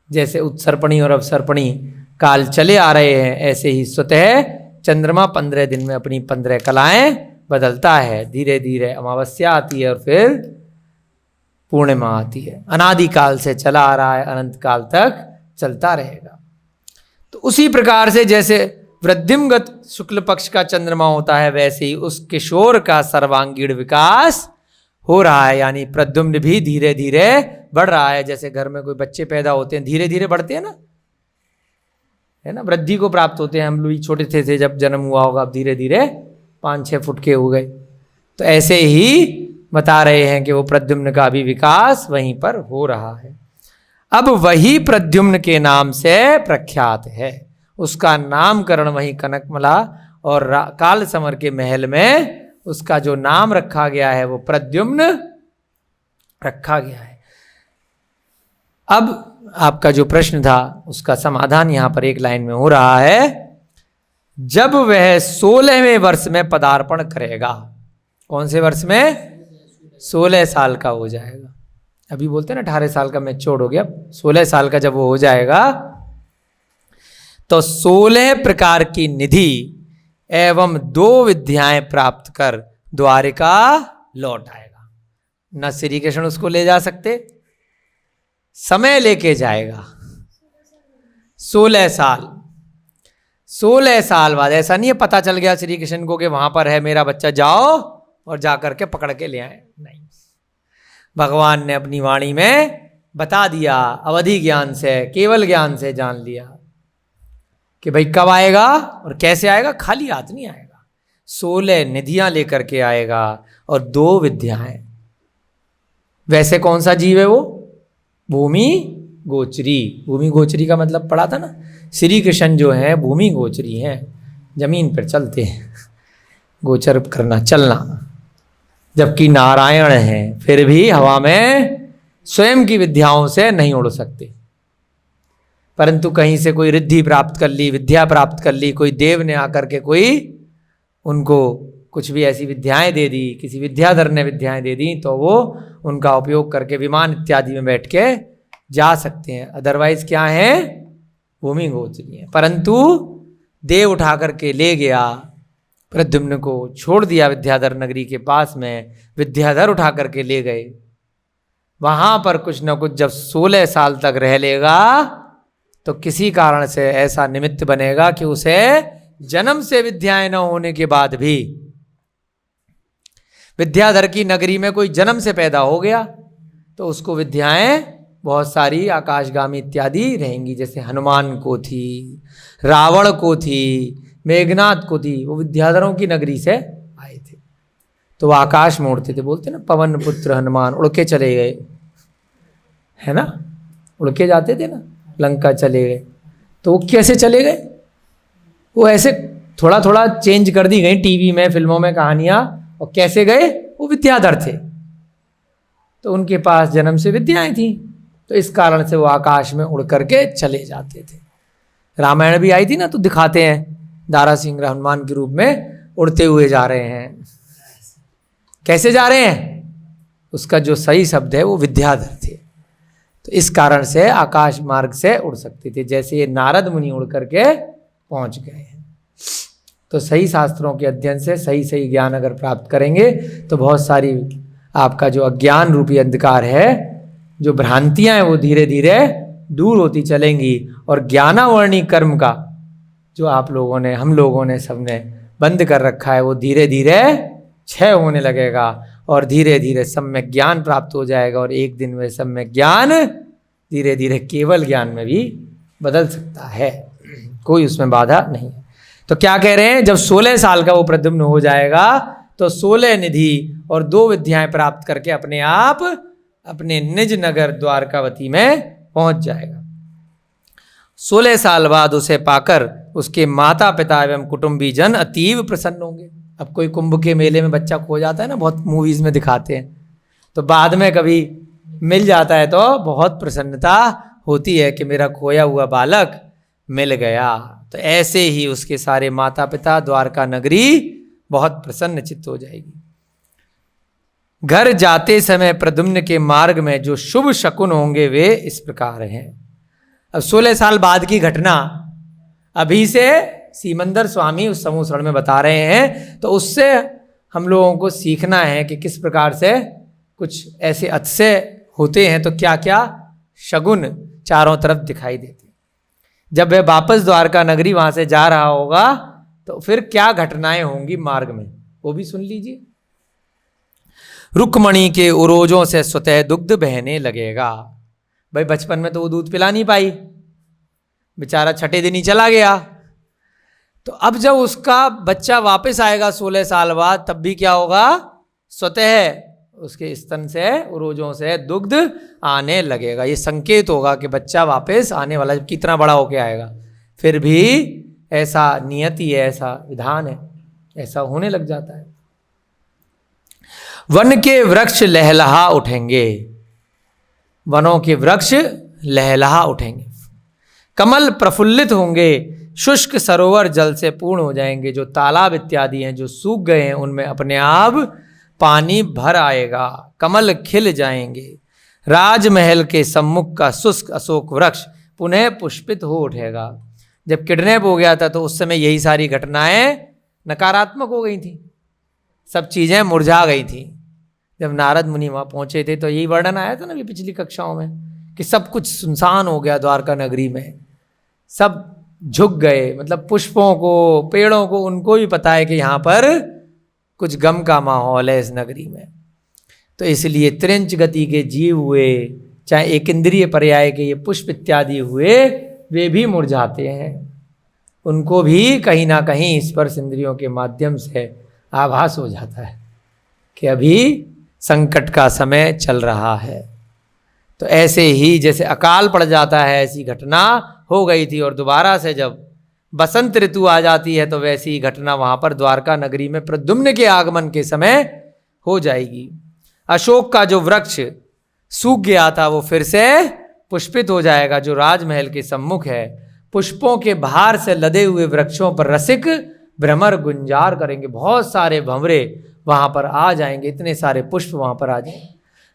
जैसे उत्सर्पणी और अवसर्पणी काल चले आ रहे हैं, ऐसे ही स्वतः चंद्रमा 15 दिन में अपनी 15 कलाएं बदलता है। धीरे धीरे अमावस्या आती है और फिर पूर्णिमा आती है। अनादिकाल से चला आ रहा है, अनंत काल तक चलता रहेगा। तो उसी प्रकार से जैसे वृद्धिमगत शुक्ल पक्ष का चंद्रमा होता है, वैसे ही उस किशोर का सर्वांगीण विकास हो रहा है, यानी प्रद्युम्न भी धीरे धीरे बढ़ रहा है। जैसे घर में कोई बच्चे पैदा होते हैं, धीरे धीरे बढ़ते हैं ना, है ना, वृद्धि को प्राप्त होते हैं। हम लोग छोटे थे जब जन्म हुआ होगा, अब धीरे धीरे 5-6 फुट के हो गए। तो ऐसे ही बता रहे हैं कि वो प्रद्युम्न का भी विकास वहीं पर हो रहा है। अब वही प्रद्युम्न के नाम से प्रख्यात है, उसका नामकरण वही कनकमला और काल समर के महल में उसका जो नाम रखा गया है वो प्रद्युम्न रखा गया है। अब आपका जो प्रश्न था उसका समाधान यहां पर एक लाइन में हो रहा है। जब वह 16वें वर्ष में पदार्पण करेगा, कौन से वर्ष में? 16 साल का हो जाएगा। अभी बोलते हैं ना 18 साल का मैच्योर हो गया, 16 साल का जब वो हो जाएगा तो 16 प्रकार की निधि एवं 2 विद्याएं प्राप्त कर द्वारिका लौट आएगा। न श्री कृष्ण उसको ले जा सकते, समय लेके जाएगा 16 साल। 16 साल बाद ऐसा नहीं है पता चल गया श्री कृष्ण को कि वहां पर है मेरा बच्चा, जाओ और जाकर के पकड़ के ले आए, नहीं। भगवान ने अपनी वाणी में बता दिया, अवधि ज्ञान से, केवल ज्ञान से जान लिया कि भाई कब आएगा और कैसे आएगा। खाली हाथ नहीं आएगा, 16 निधियां लेकर के आएगा और 2 विद्याएं। वैसे कौन सा जीव है वो? भूमि गोचरी। भूमि गोचरी का मतलब पढ़ा था ना, श्री कृष्ण जो है भूमि गोचरी हैं, जमीन पर चलते हैं, गोचर करना, चलना। जबकि नारायण है फिर भी हवा में स्वयं की विद्याओं से नहीं उड़ सकते, परंतु कहीं से कोई रिद्धि प्राप्त कर ली, विद्या प्राप्त कर ली, कोई देव ने आकर के कोई उनको कुछ भी ऐसी विद्याएं दे दी, किसी विद्याधर ने विद्याएं दे दी, तो वो उनका उपयोग करके विमान इत्यादि में बैठ के जा सकते हैं। अदरवाइज क्या है? भूमि गोचरी है। परंतु देव उठा करके ले गया, प्रद्युम्न को छोड़ दिया विद्याधर नगरी के पास में, विद्याधर उठा करके ले गए। वहां पर कुछ न कुछ जब 16 साल तक रह लेगा तो किसी कारण से ऐसा निमित्त बनेगा कि उसे जन्म से विद्याएं न होने के बाद भी, विद्याधर की नगरी में कोई जन्म से पैदा हो गया तो उसको विद्याएं बहुत सारी आकाशगामी इत्यादि रहेंगी। जैसे हनुमान को थी, रावण को थी, मेघनाथ को थी, वो विद्याधरों की नगरी से आए थे। तो वो आकाश में उड़ते थे, बोलते ना पवन पुत्र हनुमान, उड़ के चले गए, है ना, उड़ के जाते थे ना, लंका चले गए। तो वो कैसे चले गए? वो ऐसे थोड़ा थोड़ा चेंज कर दी गई टीवी में, फिल्मों में कहानियां। और कैसे गए? वो विद्याधर थे तो उनके पास जन्म से विद्याएं थी, तो इस कारण से वो आकाश में उड़ करके चले जाते थे। रामायण भी आई थी ना, तो दिखाते हैं दारा सिंह हनुमान के रूप में उड़ते हुए जा रहे हैं। कैसे जा रहे हैं? उसका जो सही शब्द है वो विद्याधर थे, तो इस कारण से आकाश मार्ग से उड़ सकते थे। जैसे ये नारद मुनि उड़ करके पहुंच गए हैं। तो सही शास्त्रों के अध्ययन से सही सही ज्ञान अगर प्राप्त करेंगे तो बहुत सारी आपका जो अज्ञान रूपी अंधकार है, जो भ्रांतियां हैं, वो धीरे धीरे दूर होती चलेंगी। और ज्ञानावर्णी कर्म का जो आप लोगों ने, हम लोगों ने, सबने बंद कर रखा है, वो धीरे धीरे क्षय होने लगेगा और धीरे धीरे सम्यक ज्ञान प्राप्त हो जाएगा। और एक दिन में सम्यक ज्ञान धीरे धीरे केवल ज्ञान में भी बदल सकता है, कोई उसमें बाधा नहीं है। तो क्या कह रहे हैं? जब 16 साल का वो प्रद्युम्न हो जाएगा तो 16 निधि और 2 विद्याएं प्राप्त करके अपने आप अपने निज नगर द्वारकावती में पहुंच जाएगा। 16 साल बाद उसे पाकर उसके माता पिता एवं कुटुंबी जन अतीव प्रसन्न होंगे। अब कोई कुंभ के मेले में बच्चा खो जाता है ना, बहुत मूवीज में दिखाते हैं, तो बाद में कभी मिल जाता है तो बहुत प्रसन्नता होती है कि मेरा खोया हुआ बालक मिल गया। तो ऐसे ही उसके सारे माता पिता, द्वारका नगरी बहुत प्रसन्न चित्त हो जाएगी। घर जाते समय प्रद्युम्न के मार्ग में जो शुभ शकुन होंगे वे इस प्रकार हैं। अब 16 साल बाद की घटना अभी से सीमंदर स्वामी उस समूह शरण में बता रहे हैं, तो उससे हम लोगों को सीखना है कि किस प्रकार से कुछ ऐसे अतिशय होते हैं तो क्या क्या शगुन चारों तरफ दिखाई देते। जब वह वापस द्वारका नगरी वहां से जा रहा होगा तो फिर क्या घटनाएं होंगी मार्ग में, वो भी सुन लीजिए। रुक्मणी के उरोजों से स्वतः दुग्ध बहने लगेगा। भाई बचपन में तो वो दूध पिला नहीं पाई, बेचारा छठे दिन ही चला गया। तो अब जब उसका बच्चा वापस आएगा 16 साल बाद, तब भी क्या होगा, स्वतः उसके स्तन से, उरोजों से दुग्ध आने लगेगा। ये संकेत होगा कि बच्चा वापस आने वाला, जब कितना बड़ा होके आएगा। फिर भी ऐसा नियति है, ऐसा विधान है, ऐसा होने लग जाता है। वन के वृक्ष लहलहा उठेंगे, वनों के वृक्ष लहलहा उठेंगे, कमल प्रफुल्लित होंगे, शुष्क सरोवर जल से पूर्ण हो जाएंगे। जो तालाब इत्यादि हैं जो सूख गए हैं, उनमें अपने आप पानी भर आएगा, कमल खिल जाएंगे। राजमहल के सम्मुख का शुष्क अशोक वृक्ष पुनः पुष्पित हो उठेगा। जब किडनैप हो गया था तो उस समय यही सारी घटनाएं नकारात्मक हो गई थी, सब चीज़ें मुरझा गई थी। जब नारद मुनि वहाँ पहुँचे थे तो यही वर्णन आया था ना भी पिछली कक्षाओं में, कि सब कुछ सुनसान हो गया द्वारका नगरी में, सब झुक गए। मतलब पुष्पों को, पेड़ों को, उनको भी पता है कि यहाँ पर कुछ गम का माहौल है इस नगरी में। तो इसलिए त्रिंच गति के जीव हुए, चाहे एक इंद्रिय पर्याय के ये पुष्प इत्यादि हुए, वे भी मुरझाते हैं। उनको भी कहीं ना कहीं स्पर्श इंद्रियों के माध्यम से आभास हो जाता है कि अभी संकट का समय चल रहा है। तो ऐसे ही जैसे अकाल पड़ जाता है, ऐसी घटना हो गई थी। और दोबारा से जब बसंत ऋतु आ जाती है तो वैसी घटना वहाँ पर द्वारका नगरी में प्रद्युम्न के आगमन के समय हो जाएगी। अशोक का जो वृक्ष सूख गया था वो फिर से पुष्पित हो जाएगा, जो राजमहल के सम्मुख है। पुष्पों के भार से लदे हुए वृक्षों पर रसिक भ्रमर गुंजार करेंगे, बहुत सारे भंवरे वहाँ पर आ जाएंगे, इतने सारे पुष्प वहाँ पर आ जाएंगे।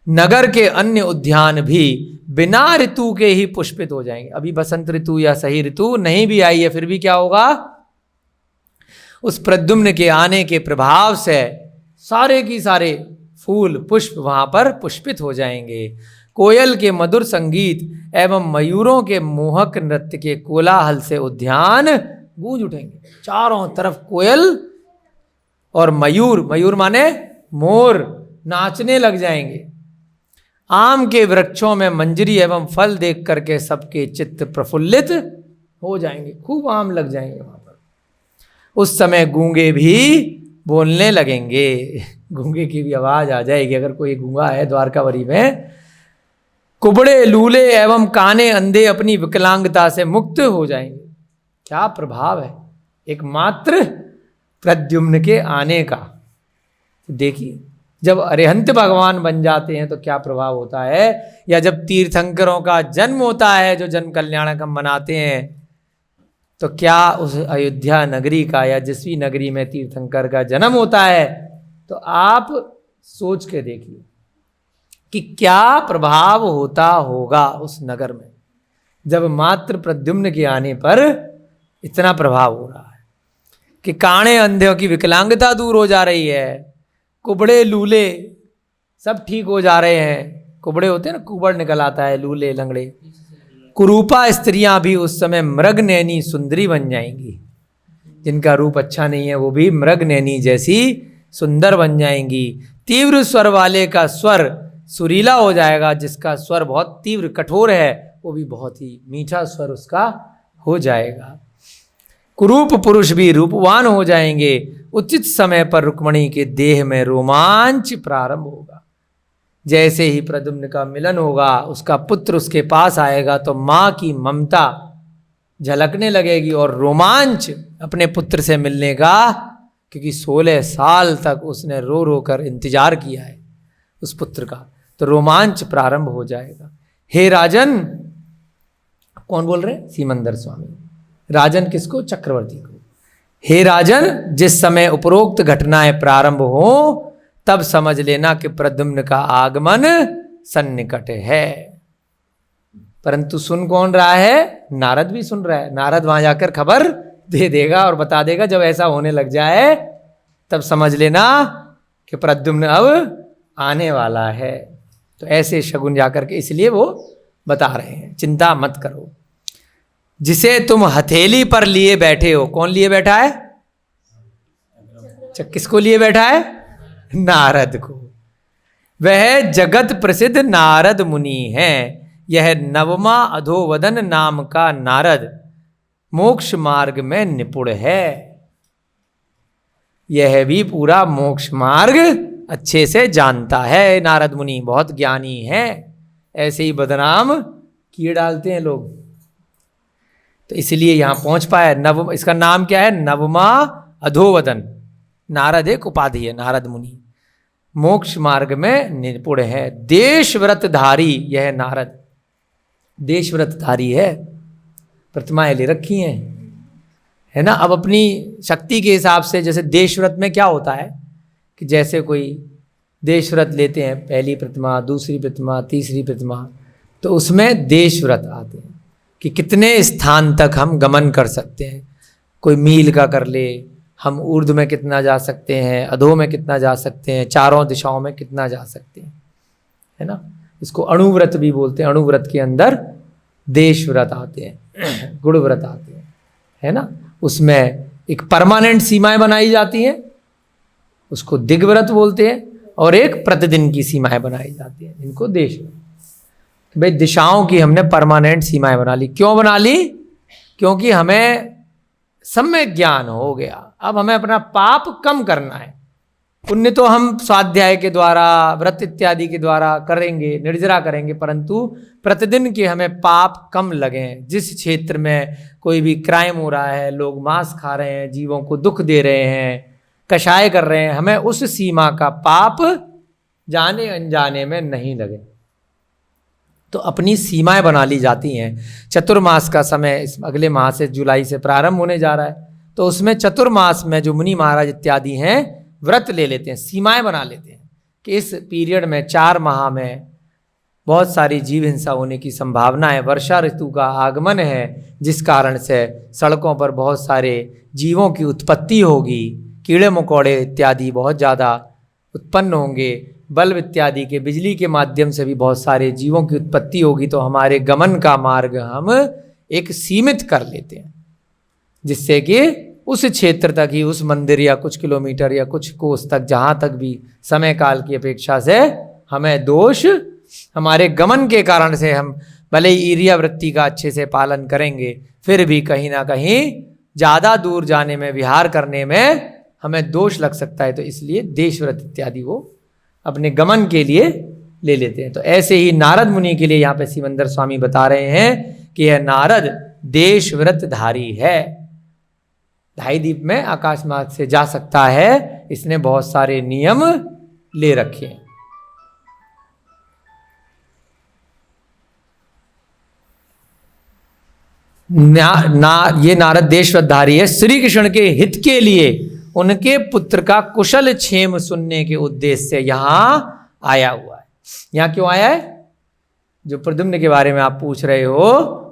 नगर के अन्य उद्यान भी बिना ऋतु के ही पुष्पित हो जाएंगे। अभी बसंत ऋतु या सही ऋतु नहीं भी आई है, फिर भी क्या होगा, उस प्रद्युम्न के आने के प्रभाव से सारे की सारे फूल पुष्प वहाँ पर पुष्पित हो जाएंगे। कोयल के मधुर संगीत एवं मयूरों के मोहक नृत्य के कोलाहल से उद्यान गूंज उठेंगे। चारों तरफ कोयल और मयूर, मयूर माने मोर, नाचने लग जाएंगे। आम के वृक्षों में मंजरी एवं फल देख करके सबके चित्त प्रफुल्लित हो जाएंगे, खूब आम लग जाएंगे वहां पर। उस समय गूंगे भी बोलने लगेंगे, गूंगे की भी आवाज आ जाएगी अगर कोई गूंगा है द्वारकावरी में। कुबड़े लूले एवं काने अंधे अपनी विकलांगता से मुक्त हो जाएंगे। क्या प्रभाव है एकमात्र प्रद्युम्न के आने का। देखिए जब अरिहंत भगवान बन जाते हैं तो क्या प्रभाव होता है, या जब तीर्थंकरों का जन्म होता है जो जन्म कल्याणक हम मनाते हैं, तो क्या उस अयोध्या नगरी का या जिस भी नगरी में तीर्थंकर का जन्म होता है, तो आप सोच के देखिए कि क्या प्रभाव होता होगा उस नगर में, जब मात्र प्रद्युम्न के आने पर इतना प्रभाव हो रहा है कि काणे अंधों की विकलांगता दूर हो जा रही है, कुबड़े लूले सब ठीक हो जा रहे हैं। कुबड़े होते हैं ना, कुबड़ निकल आता है, लूले लंगड़े। कुरूपा स्त्रियां भी उस समय मृग नैनी सुंदरी बन जाएंगी, जिनका रूप अच्छा नहीं है वो भी मृग नैनी जैसी सुंदर बन जाएंगी। तीव्र स्वर वाले का स्वर सुरीला हो जाएगा, जिसका स्वर बहुत तीव्र कठोर है वो भी बहुत ही मीठा स्वर उसका हो जाएगा। कुरूप पुरुष भी रूपवान हो जाएंगे। उचित समय पर रुक्मणी के देह में रोमांच प्रारंभ होगा। जैसे ही प्रद्युम्न का मिलन होगा, उसका पुत्र उसके पास आएगा तो माँ की ममता झलकने लगेगी और रोमांच अपने पुत्र से मिलने का, क्योंकि 16 साल तक उसने रो रो कर इंतजार किया है उस पुत्र का, तो रोमांच प्रारंभ हो जाएगा। हे राजन, कौन बोल रहे? सीमंदर स्वामी। राजन किसको? चक्रवर्ती को। हे राजन, जिस समय उपरोक्त घटनाएं प्रारंभ हो तब समझ लेना कि प्रद्युम्न का आगमन सन्निकट है। परंतु सुन कौन रहा है? नारद भी सुन रहा है। नारद वहां जाकर खबर दे देगा और बता देगा जब ऐसा होने लग जाए तब समझ लेना कि प्रद्युम्न अब आने वाला है। तो ऐसे शगुन जाकर के इसलिए वो बता रहे हैं, चिंता मत करो। जिसे तुम हथेली पर लिए बैठे हो, कौन लिए बैठा है? किसको लिए बैठा है? नारद को। वह जगत प्रसिद्ध नारद मुनि हैं। यह नवमा अधोवदन नाम का नारद मोक्ष मार्ग में निपुण है। यह भी पूरा मोक्ष मार्ग अच्छे से जानता है। नारद मुनि बहुत ज्ञानी है, ऐसे ही बदनाम किए डालते हैं लोग। तो इसलिए यहां पहुंच पाया। नव, इसका नाम क्या है? नवमा अधोवदन। नारद एक उपाधि है, नारद मुनि मोक्ष मार्ग में निपुण है। देश व्रतधारी, यह नारद देश व्रतधारी है, प्रतिमाएं ले रखी हैं, है ना। अब अपनी शक्ति के हिसाब से, जैसे देश व्रत में क्या होता है कि जैसे कोई देश व्रत लेते हैं, पहली प्रतिमा, दूसरी प्रतिमा, तीसरी प्रतिमा, तो उसमें देश व्रत आते हैं कि कितने स्थान तक हम गमन कर सकते हैं। कोई मील का कर ले, हम ऊर्ध्व में कितना जा सकते हैं, अधो में कितना जा सकते हैं, चारों दिशाओं में कितना जा सकते हैं, है ना। इसको अणुव्रत भी बोलते हैं। अणुव्रत के अंदर देश व्रत आते हैं, गुण व्रत आते हैं, है ना। उसमें एक परमानेंट सीमाएं बनाई जाती हैं, उसको दिग्व्रत बोलते हैं, और एक प्रतिदिन की सीमाएं बनाई जाती हैं, इनको देश व्रत। भाई दिशाओं की हमने परमानेंट सीमाएं बना ली। क्यों बना ली? क्योंकि हमें सम्यक ज्ञान हो गया। अब हमें अपना पाप कम करना है। पुण्य तो हम स्वाध्याय के द्वारा, व्रत इत्यादि के द्वारा करेंगे, निर्जरा करेंगे, परंतु प्रतिदिन के हमें पाप कम लगें। जिस क्षेत्र में कोई भी क्राइम हो रहा है, लोग मांस खा रहे हैं, जीवों को दुख दे रहे हैं, कषाय कर रहे हैं, हमें उस सीमा का पाप जाने अनजाने में नहीं लगे। तो अपनी सीमाएं बना ली जाती हैं। चतुर्मास का समय इस अगले माह से, जुलाई से प्रारंभ होने जा रहा है, तो उसमें चतुर्मास में जो मुनि महाराज इत्यादि हैं व्रत ले लेते हैं, सीमाएं बना लेते हैं कि इस पीरियड में 4 माह में बहुत सारी जीव हिंसा होने की संभावना है। वर्षा ऋतु का आगमन है, जिस कारण से सड़कों पर बहुत सारे जीवों की उत्पत्ति होगी, कीड़े मकोड़े इत्यादि बहुत ज़्यादा उत्पन्न होंगे, बल्ब इत्यादि के, बिजली के माध्यम से भी बहुत सारे जीवों की उत्पत्ति होगी। तो हमारे गमन का मार्ग हम एक सीमित कर लेते हैं, जिससे कि उस क्षेत्र तक ही, उस मंदिर या कुछ किलोमीटर या कुछ कोस तक, जहाँ तक भी समय काल की अपेक्षा से हमें दोष, हमारे गमन के कारण से हम भले ही ईर्ष्या वृत्ति का अच्छे से पालन करेंगे, फिर भी कहीं ना कहीं ज़्यादा दूर जाने में, विहार करने में हमें दोष लग सकता है। तो इसलिए देश व्रत इत्यादि वो अपने गमन के लिए ले लेते हैं। तो ऐसे ही नारद मुनि के लिए यहाँ पे सिमंदर स्वामी बता रहे हैं कि यह नारद देश व्रतधारी है। ढाई द्वीप में आकाश मार्ग से जा सकता है, इसने बहुत सारे नियम ले रखे हैं। ये नारद देश व्रतधारी है। श्री कृष्ण के हित के लिए उनके पुत्र का कुशल क्षेम सुनने के उद्देश्य से यहां आया हुआ है। यहां क्यों आया है? जो प्रद्युम्न के बारे में आप पूछ रहे हो,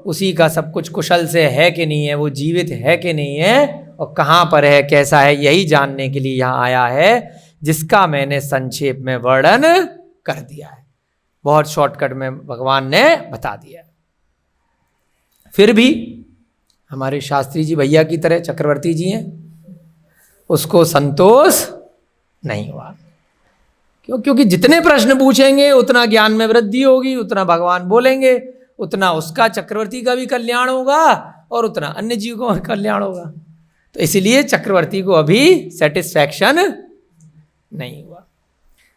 उसी का सब कुछ कुशल से है कि नहीं है, वो जीवित है कि नहीं है, और कहाँ पर है, कैसा है, यही जानने के लिए यहाँ आया है, जिसका मैंने संक्षेप में वर्णन कर दिया है। बहुत शॉर्टकट में भगवान ने बता दिया। फिर भी हमारे शास्त्री जी भैया की तरह चक्रवर्ती जी हैं, उसको संतोष नहीं हुआ। क्यों? क्योंकि जितने प्रश्न पूछेंगे उतना ज्ञान में वृद्धि होगी, उतना भगवान बोलेंगे, उतना उसका, चक्रवर्ती का भी कल्याण होगा और उतना अन्य जीवों का कल्याण होगा। तो इसलिए चक्रवर्ती को अभी सेटिस्फैक्शन नहीं हुआ।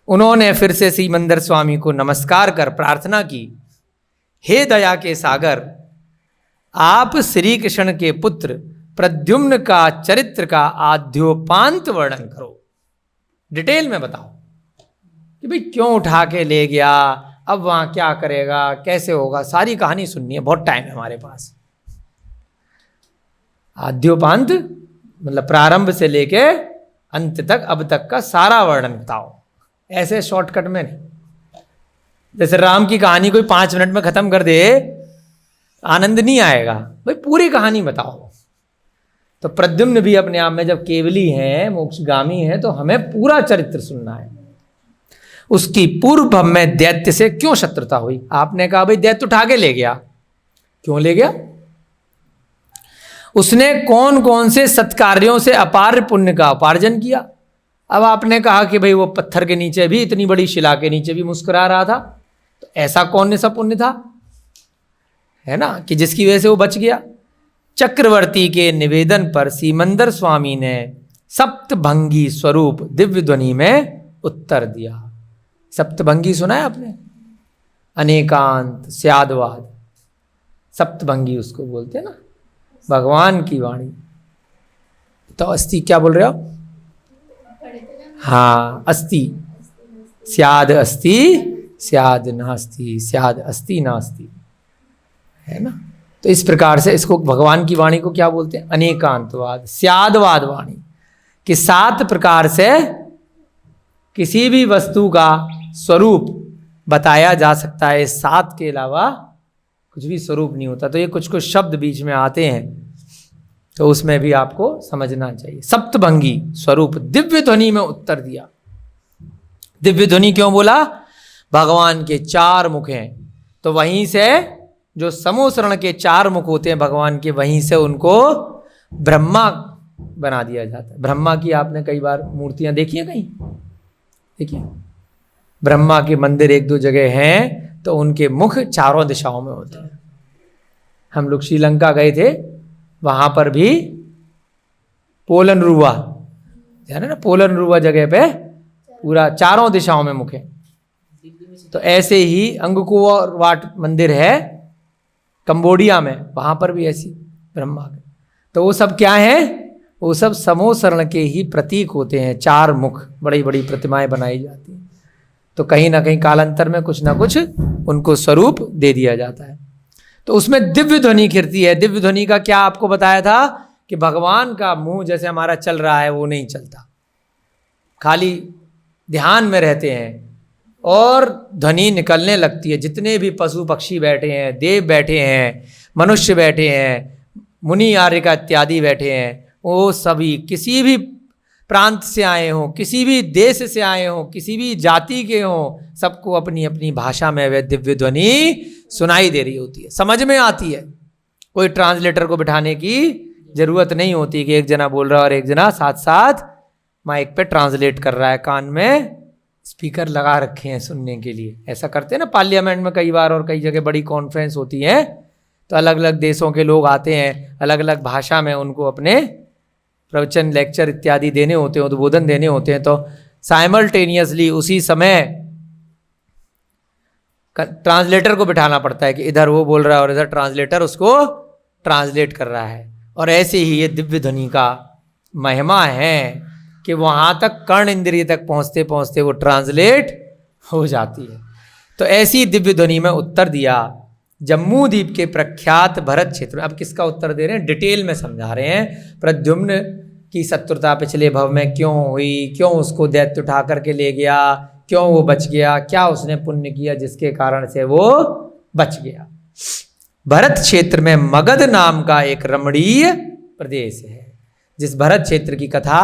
उन्होंने फिर से सिमंदर स्वामी को नमस्कार कर प्रार्थना की, हे दया के सागर, आप श्री कृष्ण के पुत्र प्रद्युम्न का चरित्र का आद्योपांत वर्णन करो। डिटेल में बताओ कि भाई क्यों उठा के ले गया, अब वहां क्या करेगा, कैसे होगा, सारी कहानी सुननी है, बहुत टाइम है हमारे पास। आद्योपांत मतलब प्रारंभ से लेके अंत तक, अब तक का सारा वर्णन बताओ, ऐसे शॉर्टकट में नहीं। जैसे राम की कहानी कोई 5 मिनट में खत्म कर दे, आनंद नहीं आएगा। भाई पूरी कहानी बताओ। तो प्रद्युम्न भी अपने आप में जब केवली हैं, मोक्षगामी हैं, तो हमें पूरा चरित्र सुनना है। उसकी पूर्व में दैत्य से क्यों शत्रुता हुई? आपने कहा भाई दैत्य उठा के ले गया, क्यों ले गया? उसने कौन कौन से सत्कार्यों से अपार पुण्य का उपार्जन किया? अब आपने कहा कि भाई वो पत्थर के नीचे भी, इतनी बड़ी शिला के नीचे भी मुस्कुरा रहा था, तो ऐसा कौन सा पुण्य था, है ना, कि जिसकी वजह से वो बच गया? चक्रवर्ती के निवेदन पर सीमंदर स्वामी ने सप्तभंगी स्वरूप दिव्य ध्वनि में उत्तर दिया। सप्तभंगी सुना है आपने? अनेकांत, स्यादवाद, सप्तभंगी उसको बोलते हैं ना, भगवान की वाणी। तो अस्ति क्या बोल रहे हो? हाँ, अस्ति, स्याद अस्ति, स्याद नास्ति, स्याद अस्ति नास्ति, है ना। तो इस प्रकार से इसको भगवान की वाणी को क्या बोलते हैं? अनेकांतवाद, स्यादवाद वाणी, कि 7 प्रकार से किसी भी वस्तु का स्वरूप बताया जा सकता है। 7 के अलावा कुछ भी स्वरूप नहीं होता। तो ये कुछ कुछ शब्द बीच में आते हैं, तो उसमें भी आपको समझना चाहिए। सप्तभंगी स्वरूप दिव्य ध्वनि में उत्तर दिया। दिव्य ध्वनि क्यों बोला? भगवान के 4 मुख हैं, तो वहीं से जो समोसरण के 4 मुख होते हैं भगवान के, वहीं से उनको ब्रह्मा बना दिया जाता है। ब्रह्मा की आपने कई बार मूर्तियां देखी हैं कहीं? देखिए, ब्रह्मा के मंदिर 1-2 जगह हैं, तो उनके मुख चारों दिशाओं में होते हैं। हम लोग श्रीलंका गए थे, वहां पर भी पोलन रुवा, ध्यान है ना, पोलन रुवा जगह पे पूरा चारों दिशाओं में मुख है। तो ऐसे ही अंगकोर वाट मंदिर है कंबोडिया में, वहां पर भी ऐसी ब्रह्मा के। तो वो सब क्या है? वो सब समोसरण के ही प्रतीक होते हैं। 4 मुख, बड़ी बड़ी प्रतिमाएं बनाई जाती हैं। तो कहीं ना कहीं कालांतर में कुछ ना कुछ उनको स्वरूप दे दिया जाता है। तो उसमें दिव्य ध्वनि कीर्ति है। दिव्य ध्वनि का क्या आपको बताया था कि भगवान का मुंह जैसे हमारा चल रहा है वो नहीं चलता, खाली ध्यान में रहते हैं और ध्वनि निकलने लगती है। जितने भी पशु पक्षी बैठे हैं, देव बैठे हैं, मनुष्य बैठे हैं, मुनि आर्यका इत्यादि बैठे हैं, वो सभी किसी भी प्रांत से आए हों, किसी भी देश से आए हों, किसी भी जाति के हों, सबको अपनी अपनी भाषा में वह दिव्य ध्वनि सुनाई दे रही होती है, समझ में आती है। कोई ट्रांसलेटर को बिठाने की जरूरत नहीं होती कि एक जना बोल रहा है और एक जना साथ साथ माइक पे ट्रांसलेट कर रहा है, कान में स्पीकर लगा रखे हैं सुनने के लिए। ऐसा करते हैं ना पार्लियामेंट में कई बार, और कई जगह बड़ी कॉन्फ्रेंस होती है, तो अलग अलग देशों के लोग आते हैं, अलग अलग भाषा में उनको अपने प्रवचन, लेक्चर इत्यादि देने होते हैं, उद्बोधन देने होते हैं। तो साइमल्टेनियसली उसी समय ट्रांसलेटर को बिठाना पड़ता है कि इधर वो बोल रहा है और इधर ट्रांसलेटर उसको ट्रांसलेट कर रहा है। और ऐसे ही ये दिव्य ध्वनि का महिमा है कि वहाँ तक कर्ण इंद्रिय तक पहुँचते पहुँचते वो ट्रांसलेट हो जाती है। तो ऐसी दिव्य ध्वनि में उत्तर दिया जम्मू द्वीप के प्रख्यात भरत क्षेत्र में। अब किसका उत्तर दे रहे हैं? डिटेल में समझा रहे हैं। प्रद्युम्न की शत्रुता पिछले भव में क्यों हुई, क्यों उसको दैत्य उठा करके ले गया, क्यों वो बच गया, क्या उसने पुण्य किया जिसके कारण से वो बच गया। भरत क्षेत्र में मगध नाम का एक रमणीय प्रदेश है, जिस भरत क्षेत्र की कथा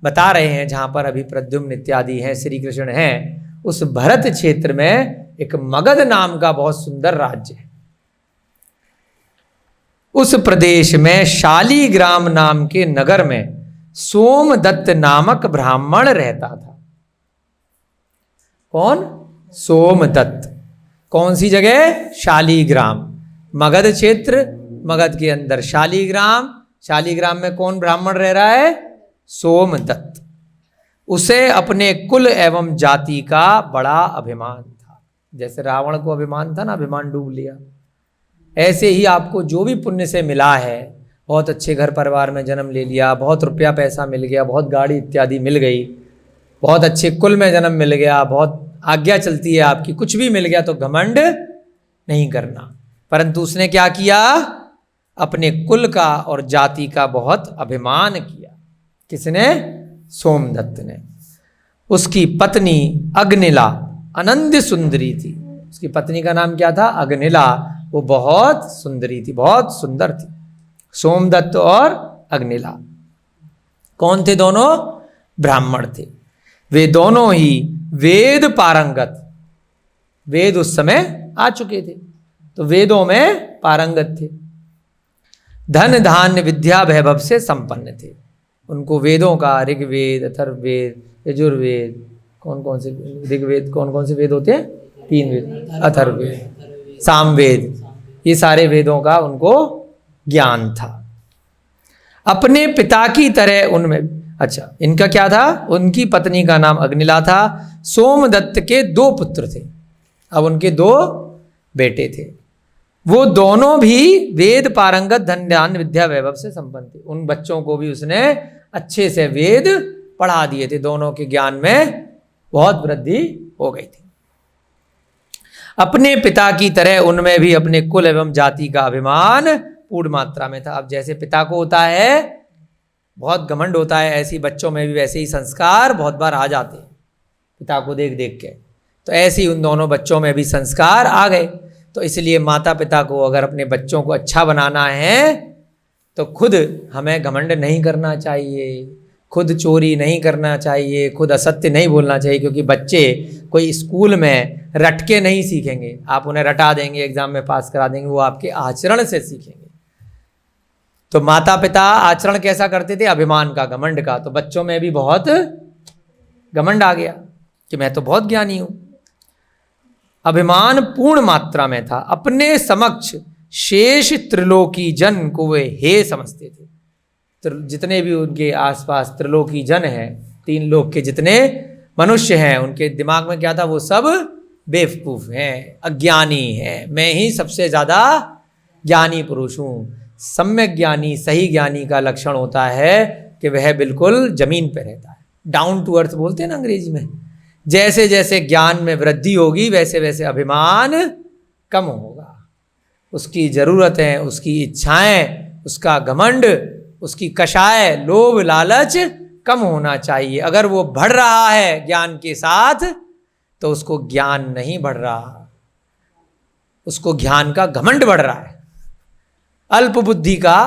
बता रहे हैं, जहाँ पर अभी प्रद्युम्न इत्यादि हैं, श्री कृष्ण हैं, उस भरत क्षेत्र में एक मगध नाम का बहुत सुंदर राज्य है। उस प्रदेश में शालीग्राम नाम के नगर में सोमदत्त नामक ब्राह्मण रहता था। कौन? सोमदत्त। कौन सी जगह? शालीग्राम, मगध क्षेत्र। मगध के अंदर शालीग्राम, शालीग्राम में कौन ब्राह्मण रह रहा है? सोमदत्त। उसे अपने कुल एवं जाति का बड़ा अभिमान था। जैसे रावण को अभिमान था ना, अभिमान डूब लिया, ऐसे ही आपको जो भी पुण्य से मिला है, बहुत अच्छे घर परिवार में जन्म ले लिया, बहुत रुपया पैसा मिल गया, बहुत गाड़ी इत्यादि मिल गई, बहुत अच्छे कुल में जन्म मिल गया, बहुत आज्ञा चलती है आपकी, कुछ भी मिल गया तो घमंड नहीं करना। परंतु उसने क्या किया? अपने कुल का और जाति का बहुत अभिमान किया। किसने? सोमदत्त ने। उसकी पत्नी अग्निला अनंत सुंदरी थी। उसकी पत्नी का नाम क्या था? अग्निला। वो बहुत सुंदरी थी, बहुत सुंदर थी। सोमदत्त और अग्निला कौन थे? दोनों ब्राह्मण थे। वे दोनों ही वेद पारंगत, वेद उस समय आ चुके थे, तो वेदों में पारंगत थे। धन धान्य विद्या वैभव से संपन्न थे। उनको वेदों का, ऋग्वेद, अथर्ववेद, यजुर्वेद, कौन कौन से ऋग्वेद, कौन कौन से वेद होते हैं? 3 वेद, अथर्ववेद, सामवेद, ये सारे वेदों का उनको ज्ञान था। अपने पिता की तरह उनमें, अच्छा इनका क्या था, उनकी पत्नी का नाम अग्निला था। सोमदत्त के 2 पुत्र थे, अब उनके 2 बेटे थे। वो दोनों भी वेद पारंगत, धन ध्यान विद्या वैभव से संपन्न थे। उन बच्चों को भी उसने अच्छे से वेद पढ़ा दिए थे, दोनों के ज्ञान में बहुत वृद्धि हो गई थी। अपने पिता की तरह उनमें भी अपने कुल एवं जाति का अभिमान पूर्ण मात्रा में था। अब जैसे पिता को होता है, बहुत घमंड होता है, ऐसी बच्चों में भी वैसे ही संस्कार बहुत बार आ जाते हैं पिता को देख देख के। तो ऐसे ही उन दोनों बच्चों में भी संस्कार आ गए। तो इसलिए माता पिता को अगर अपने बच्चों को अच्छा बनाना है तो खुद हमें घमंड नहीं करना चाहिए, खुद चोरी नहीं करना चाहिए, खुद असत्य नहीं बोलना चाहिए, क्योंकि बच्चे कोई स्कूल में रट के नहीं सीखेंगे। आप उन्हें रटा देंगे, एग्जाम में पास करा देंगे, वो आपके आचरण से सीखेंगे। तो माता पिता आचरण कैसा करते थे, अभिमान का, घमंड का। तो बच्चों में भी बहुत घमंड आ गया कि मैं तो बहुत ज्ञानी हूं। अभिमान पूर्ण मात्रा में था। अपने समक्ष शेष त्रिलोकी जन को वे हे समझते थे। जितने भी उनके आसपास त्रिलोकी जन हैं, 3 लोक के जितने मनुष्य हैं, उनके दिमाग में क्या था, वो सब बेवकूफ हैं, अज्ञानी हैं, मैं ही सबसे ज्यादा ज्ञानी पुरुष हूं। सम्यक ज्ञानी, सही ज्ञानी का लक्षण होता है कि वह बिल्कुल जमीन पर रहता है, डाउन टू अर्थ बोलते हैं ना अंग्रेजी में। जैसे जैसे ज्ञान में वृद्धि होगी वैसे वैसे अभिमान कम होगा। उसकी जरूरतें, उसकी इच्छाएं, उसका घमंड, उसकी कषाय, लोभ लालच कम होना चाहिए। अगर वो बढ़ रहा है ज्ञान के साथ तो उसको ज्ञान नहीं बढ़ रहा, उसको ज्ञान का घमंड बढ़ रहा है। अल्प बुद्धि का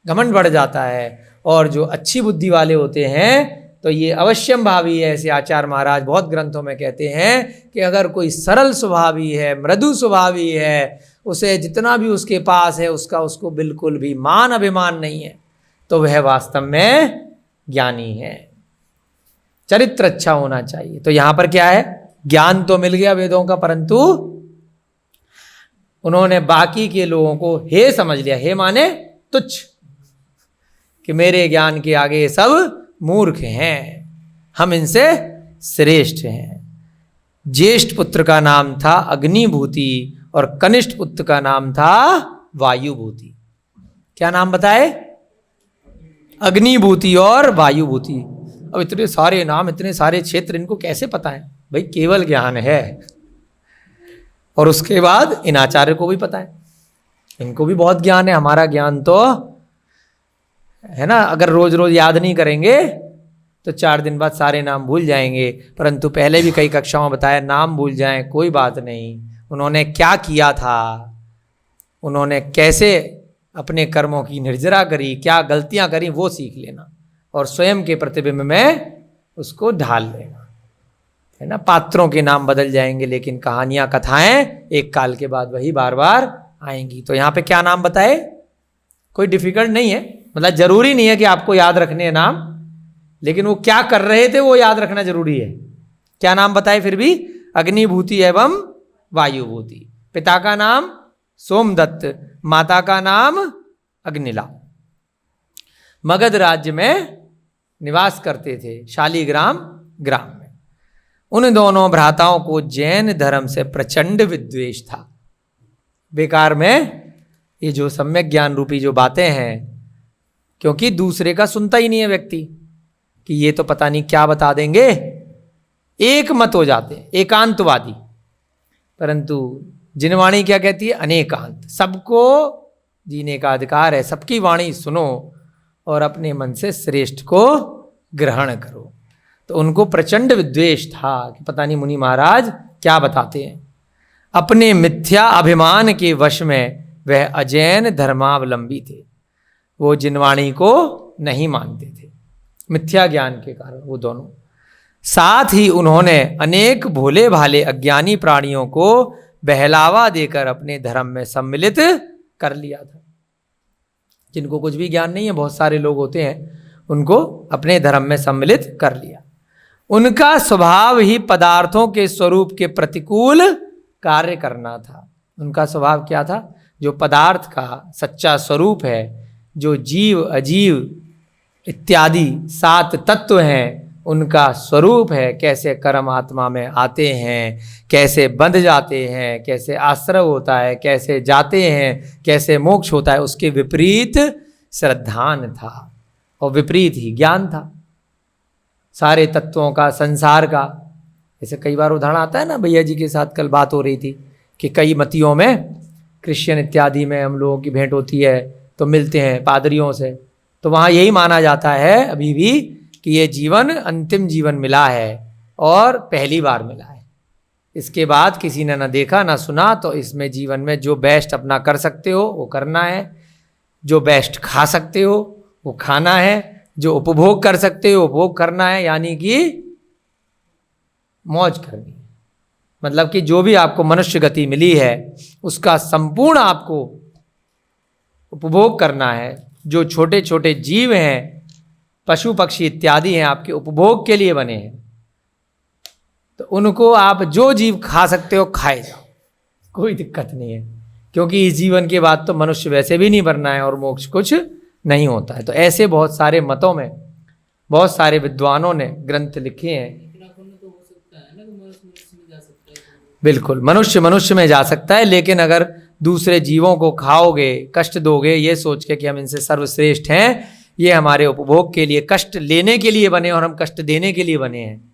घमंड बढ़ जाता है। और जो अच्छी बुद्धि वाले होते हैं तो ये अवश्यम भावी है। ऐसे आचार्य महाराज बहुत ग्रंथों में कहते हैं कि अगर कोई सरल स्वभावी है, मृदु स्वभावी है, उसे जितना भी उसके पास है उसको बिल्कुल भी मान अभिमान नहीं है, तो वह वास्तव में ज्ञानी है। चरित्र अच्छा होना चाहिए। तो यहां पर क्या है, ज्ञान तो मिल गया वेदों का, परंतु उन्होंने बाकी के लोगों को हे समझ लिया। हे माने तुच्छ, कि मेरे ज्ञान के आगे ये सब मूर्ख हैं, हम इनसे श्रेष्ठ हैं। ज्येष्ठ पुत्र का नाम था अग्निभूति और कनिष्ठ पुत्र का नाम था वायुभूति। क्या नाम बताए, अग्निभूति और वायुभूति। अब इतने सारे नाम, इतने सारे क्षेत्र, इनको कैसे पता है भाई? केवल ज्ञान है। और उसके बाद इन आचार्य को भी पता है, इनको भी बहुत ज्ञान है। हमारा ज्ञान तो है ना, अगर रोज रोज याद नहीं करेंगे तो 4 दिन बाद सारे नाम भूल जाएंगे। परंतु पहले भी कई कक्षाओं में बताया, नाम भूल जाएं कोई बात नहीं, उन्होंने क्या किया था, उन्होंने कैसे अपने कर्मों की निर्जरा करी, क्या गलतियां करी, वो सीख लेना और स्वयं के प्रतिबिंब में उसको ढाल लेना, है ना। पात्रों के नाम बदल जाएंगे लेकिन कहानियां, कथाएं एक काल के बाद वही बार बार आएंगी। तो यहाँ पे क्या नाम बताए, कोई डिफिकल्ट नहीं है, मतलब जरूरी नहीं है कि आपको याद रखने हैं नाम, लेकिन वो क्या कर रहे थे वो याद रखना जरूरी है। क्या नाम बताए फिर भी, अग्निभूति एवं वायुभूति। पिता का नाम सोमदत्त, माता का नाम अग्निला। मगध राज्य में निवास करते थे, शालीग्राम ग्राम में। उन दोनों भ्राताओं को जैन धर्म से प्रचंड विद्वेष था। बेकार में ये जो सम्यक ज्ञान रूपी जो बातें हैं, क्योंकि दूसरे का सुनता ही नहीं है व्यक्ति कि ये तो पता नहीं क्या बता देंगे, एक मत हो जाते हैं, एकांतवादी। परंतु जिनवाणी क्या कहती है, अनेकांत। सबको जीने का अधिकार है, सबकी वाणी सुनो और अपने मन से श्रेष्ठ को ग्रहण करो। तो उनको प्रचंड विद्वेष था कि पता नहीं मुनि महाराज क्या बताते हैं। अपने मिथ्या अभिमान के वश में वह अजैन धर्मावलंबी थे, वो जिनवाणी को नहीं मानते थे, मिथ्या ज्ञान के कारण वो दोनों। साथ ही उन्होंने अनेक भोले भाले अज्ञानी प्राणियों को बहलावा देकर अपने धर्म में सम्मिलित कर लिया था। जिनको कुछ भी ज्ञान नहीं है, बहुत सारे लोग होते हैं, उनको अपने धर्म में सम्मिलित कर लिया। उनका स्वभाव ही पदार्थों के स्वरूप के प्रतिकूल कार्य करना था। उनका स्वभाव क्या था, जो पदार्थ का सच्चा स्वरूप है, जो जीव अजीव इत्यादि 7 तत्व हैं उनका स्वरूप है, कैसे कर्म आत्मा में आते हैं, कैसे बंध जाते हैं, कैसे आश्रय होता है, कैसे जाते हैं, कैसे मोक्ष होता है, उसके विपरीत श्रद्धान था और विपरीत ही ज्ञान था सारे तत्वों का, संसार का। जैसे कई बार उदाहरण आता है ना, भैया जी के साथ कल बात हो रही थी कि कई मतियों में, क्रिश्चियन इत्यादि में हम लोगों की भेंट होती है तो मिलते हैं पादरियों से, तो वहाँ यही माना जाता है अभी भी कि ये जीवन अंतिम जीवन मिला है और पहली बार मिला है, इसके बाद किसी ने ना देखा ना सुना, तो इसमें जीवन में जो बेस्ट अपना कर सकते हो वो करना है, जो बेस्ट खा सकते हो वो खाना है, जो उपभोग कर सकते हो उपभोग करना है, यानी कि मौज करनी है। मतलब कि जो भी आपको मनुष्य गति मिली है उसका संपूर्ण आपको उपभोग करना है। जो छोटे छोटे जीव हैं, पशु पक्षी इत्यादि हैं, आपके उपभोग के लिए बने हैं, तो उनको आप जो जीव खा सकते हो खाए जाओ, कोई दिक्कत नहीं है, क्योंकि इस जीवन के बाद तो मनुष्य वैसे भी नहीं बनना है और मोक्ष कुछ नहीं होता है। तो ऐसे बहुत सारे मतों में बहुत सारे विद्वानों ने ग्रंथ लिखे हैं। बिल्कुल, मनुष्य मनुष्य में जा सकता है, लेकिन अगर दूसरे जीवों को खाओगे, कष्ट दोगे, ये सोच के कि हम इनसे सर्वश्रेष्ठ हैं, ये हमारे उपभोग के लिए, कष्ट लेने के लिए बने और हम कष्ट देने के लिए बने हैं,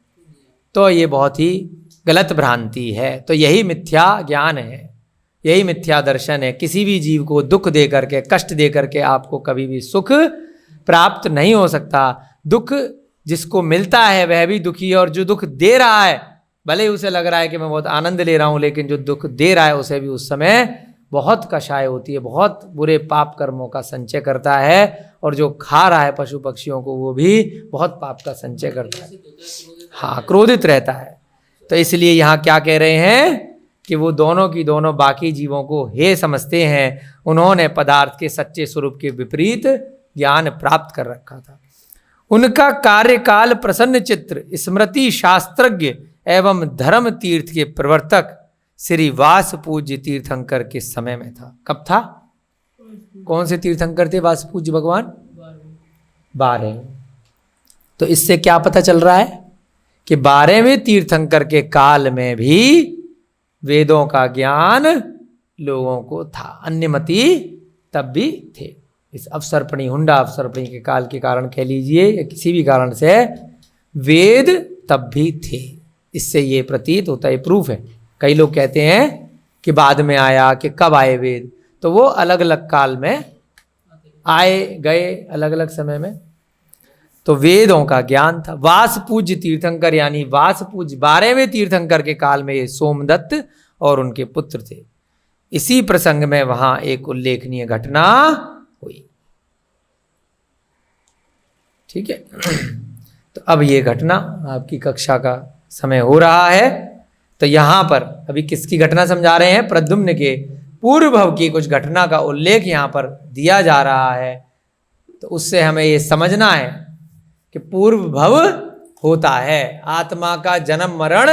तो ये बहुत ही गलत भ्रांति है। तो यही मिथ्या ज्ञान है, यही मिथ्या दर्शन है। किसी भी जीव को दुख दे करके, कष्ट दे करके आपको कभी भी सुख प्राप्त नहीं हो सकता। दुख जिसको मिलता है वह भी दुखी है, और जो दुख दे रहा है, भले ही उसे लग रहा है कि मैं बहुत आनंद ले रहा हूँ, लेकिन जो दुख दे रहा है उसे भी उस समय बहुत कषाय होती है, बहुत बुरे पाप कर्मों का संचय करता है, और जो खा रहा है पशु पक्षियों को वो भी बहुत पाप का संचय करता है, हाँ, क्रोधित रहता है। तो इसलिए यहाँ क्या कह रहे हैं कि वो दोनों की दोनों बाकी जीवों को हे समझते हैं, उन्होंने पदार्थ के सच्चे स्वरूप के विपरीत ज्ञान प्राप्त कर रखा था। उनका कार्यकाल प्रसन्न चित्र स्मृति शास्त्रज्ञ एवं धर्म तीर्थ के प्रवर्तक श्री वास पूज्य तीर्थंकर के समय में था। कब था? कौन से तीर्थंकर थे वास पूज्य भगवान? 12। तो इससे क्या पता चल रहा है कि 12वें तीर्थंकर के काल में भी वेदों का ज्ञान लोगों को था। अन्य मति तब भी थे। इस अवसर्पणी, हुंडा अवसर्पणी के काल के कारण कह लीजिए या किसी भी कारण से वेद तब भी थे। इससे ये प्रतीत होता है, प्रूफ है। कई लोग कहते हैं कि बाद में आया, कि कब आए वेद, तो वो अलग अलग काल में आए गए, अलग अलग समय में। तो वेदों का ज्ञान था। वास पूज्य तीर्थंकर यानी वास पूज्य 12वें तीर्थंकर के काल में ये सोमदत्त और उनके पुत्र थे। इसी प्रसंग में वहां एक उल्लेखनीय घटना हुई। ठीक है, तो अब ये घटना, आपकी कक्षा का समय हो रहा है, तो यहां पर अभी किसकी घटना समझा रहे हैं? प्रद्युम्न के पूर्व भव की कुछ घटना का उल्लेख यहां पर दिया जा रहा है। तो उससे हमें ये समझना है कि पूर्व भव होता है, आत्मा का जन्म मरण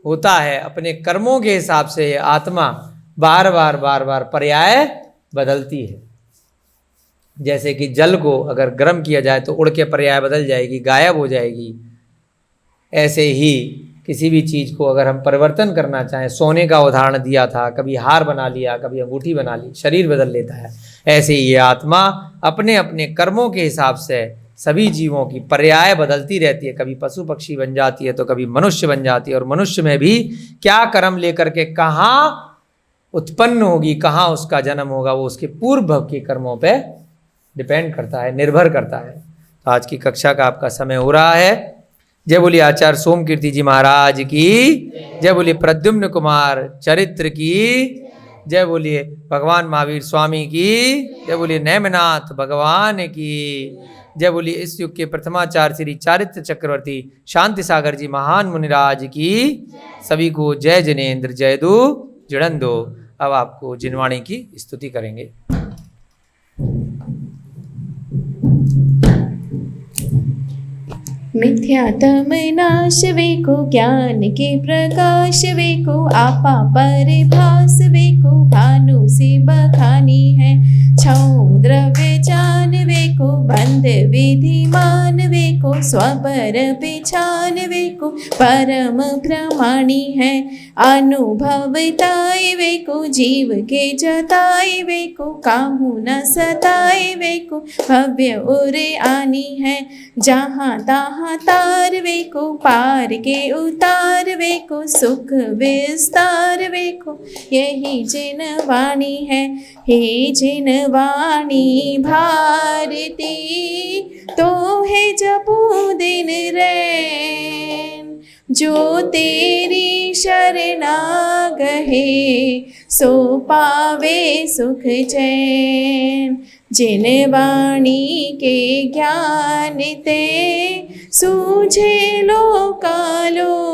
होता है। अपने कर्मों के हिसाब से आत्मा बार बार पर्याय बदलती है। जैसे कि जल को अगर गर्म किया जाए तो उड़ के पर्याय बदल जाएगी, गायब हो जाएगी। ऐसे ही किसी भी चीज़ को अगर हम परिवर्तन करना चाहें, सोने का उदाहरण दिया था, कभी हार बना लिया, कभी अंगूठी बना ली, शरीर बदल लेता है। ऐसे ही ये आत्मा अपने अपने कर्मों के हिसाब से सभी जीवों की पर्याय बदलती रहती है। कभी पशु पक्षी बन जाती है तो कभी मनुष्य बन जाती है, और मनुष्य में भी क्या कर्म लेकर के कहाँ उत्पन्न होगी, कहाँ उसका जन्म होगा, वो उसके पूर्व भव के कर्मों पे डिपेंड करता है, निर्भर करता है। तो आज की कक्षा का आपका समय हो रहा है। जय बोलिए आचार्य सोमकीर्ति जी महाराज की, जय बोलिए प्रद्युम्न कुमार चरित्र की, जय बोलिए भगवान महावीर स्वामी की, जय बोलिए नेमिनाथ भगवान की, जय बोलिए इस युग के प्रथमाचार्य श्री चारित्र चक्रवर्ती शांति सागर जी महान मुनिराज की। सभी को जय जिनेन्द्र, जय दो जुड़ंदो। अब आपको जिनवाणी की स्तुति करेंगे। मिथ्यातम नाश वेको, ज्ञान के प्रकाश वेको, आपा परिभास वेको, भानु से बखानी है। छौ द्रव्य जानवे को, बंद विधि मानवे को, स्वपर पिछानवे को, परम प्रमाणी है। अनुभवताए को, जीव के जताए को, काहू न सताए को, भव्य उरे आनी है। जहाँ तहाँ तारवे को, पार के उतारवे को, सुख विस्तारवे को, यही जिन वाणी है। हे जिन वाणी भारती, तो है जपू दिन रैन। जो तेरी शरणा गहे, सो पावे सुख चैन। जिन वाणी के ज्ञान ते, सूझे लोकालो,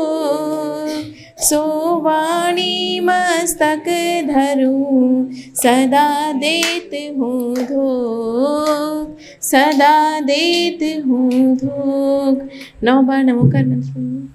सो वाणी मस्तक धरूं, सदा देत हूँ धूप, सदा देत हूँ धूप। 9 बार नमोकार मंत्र।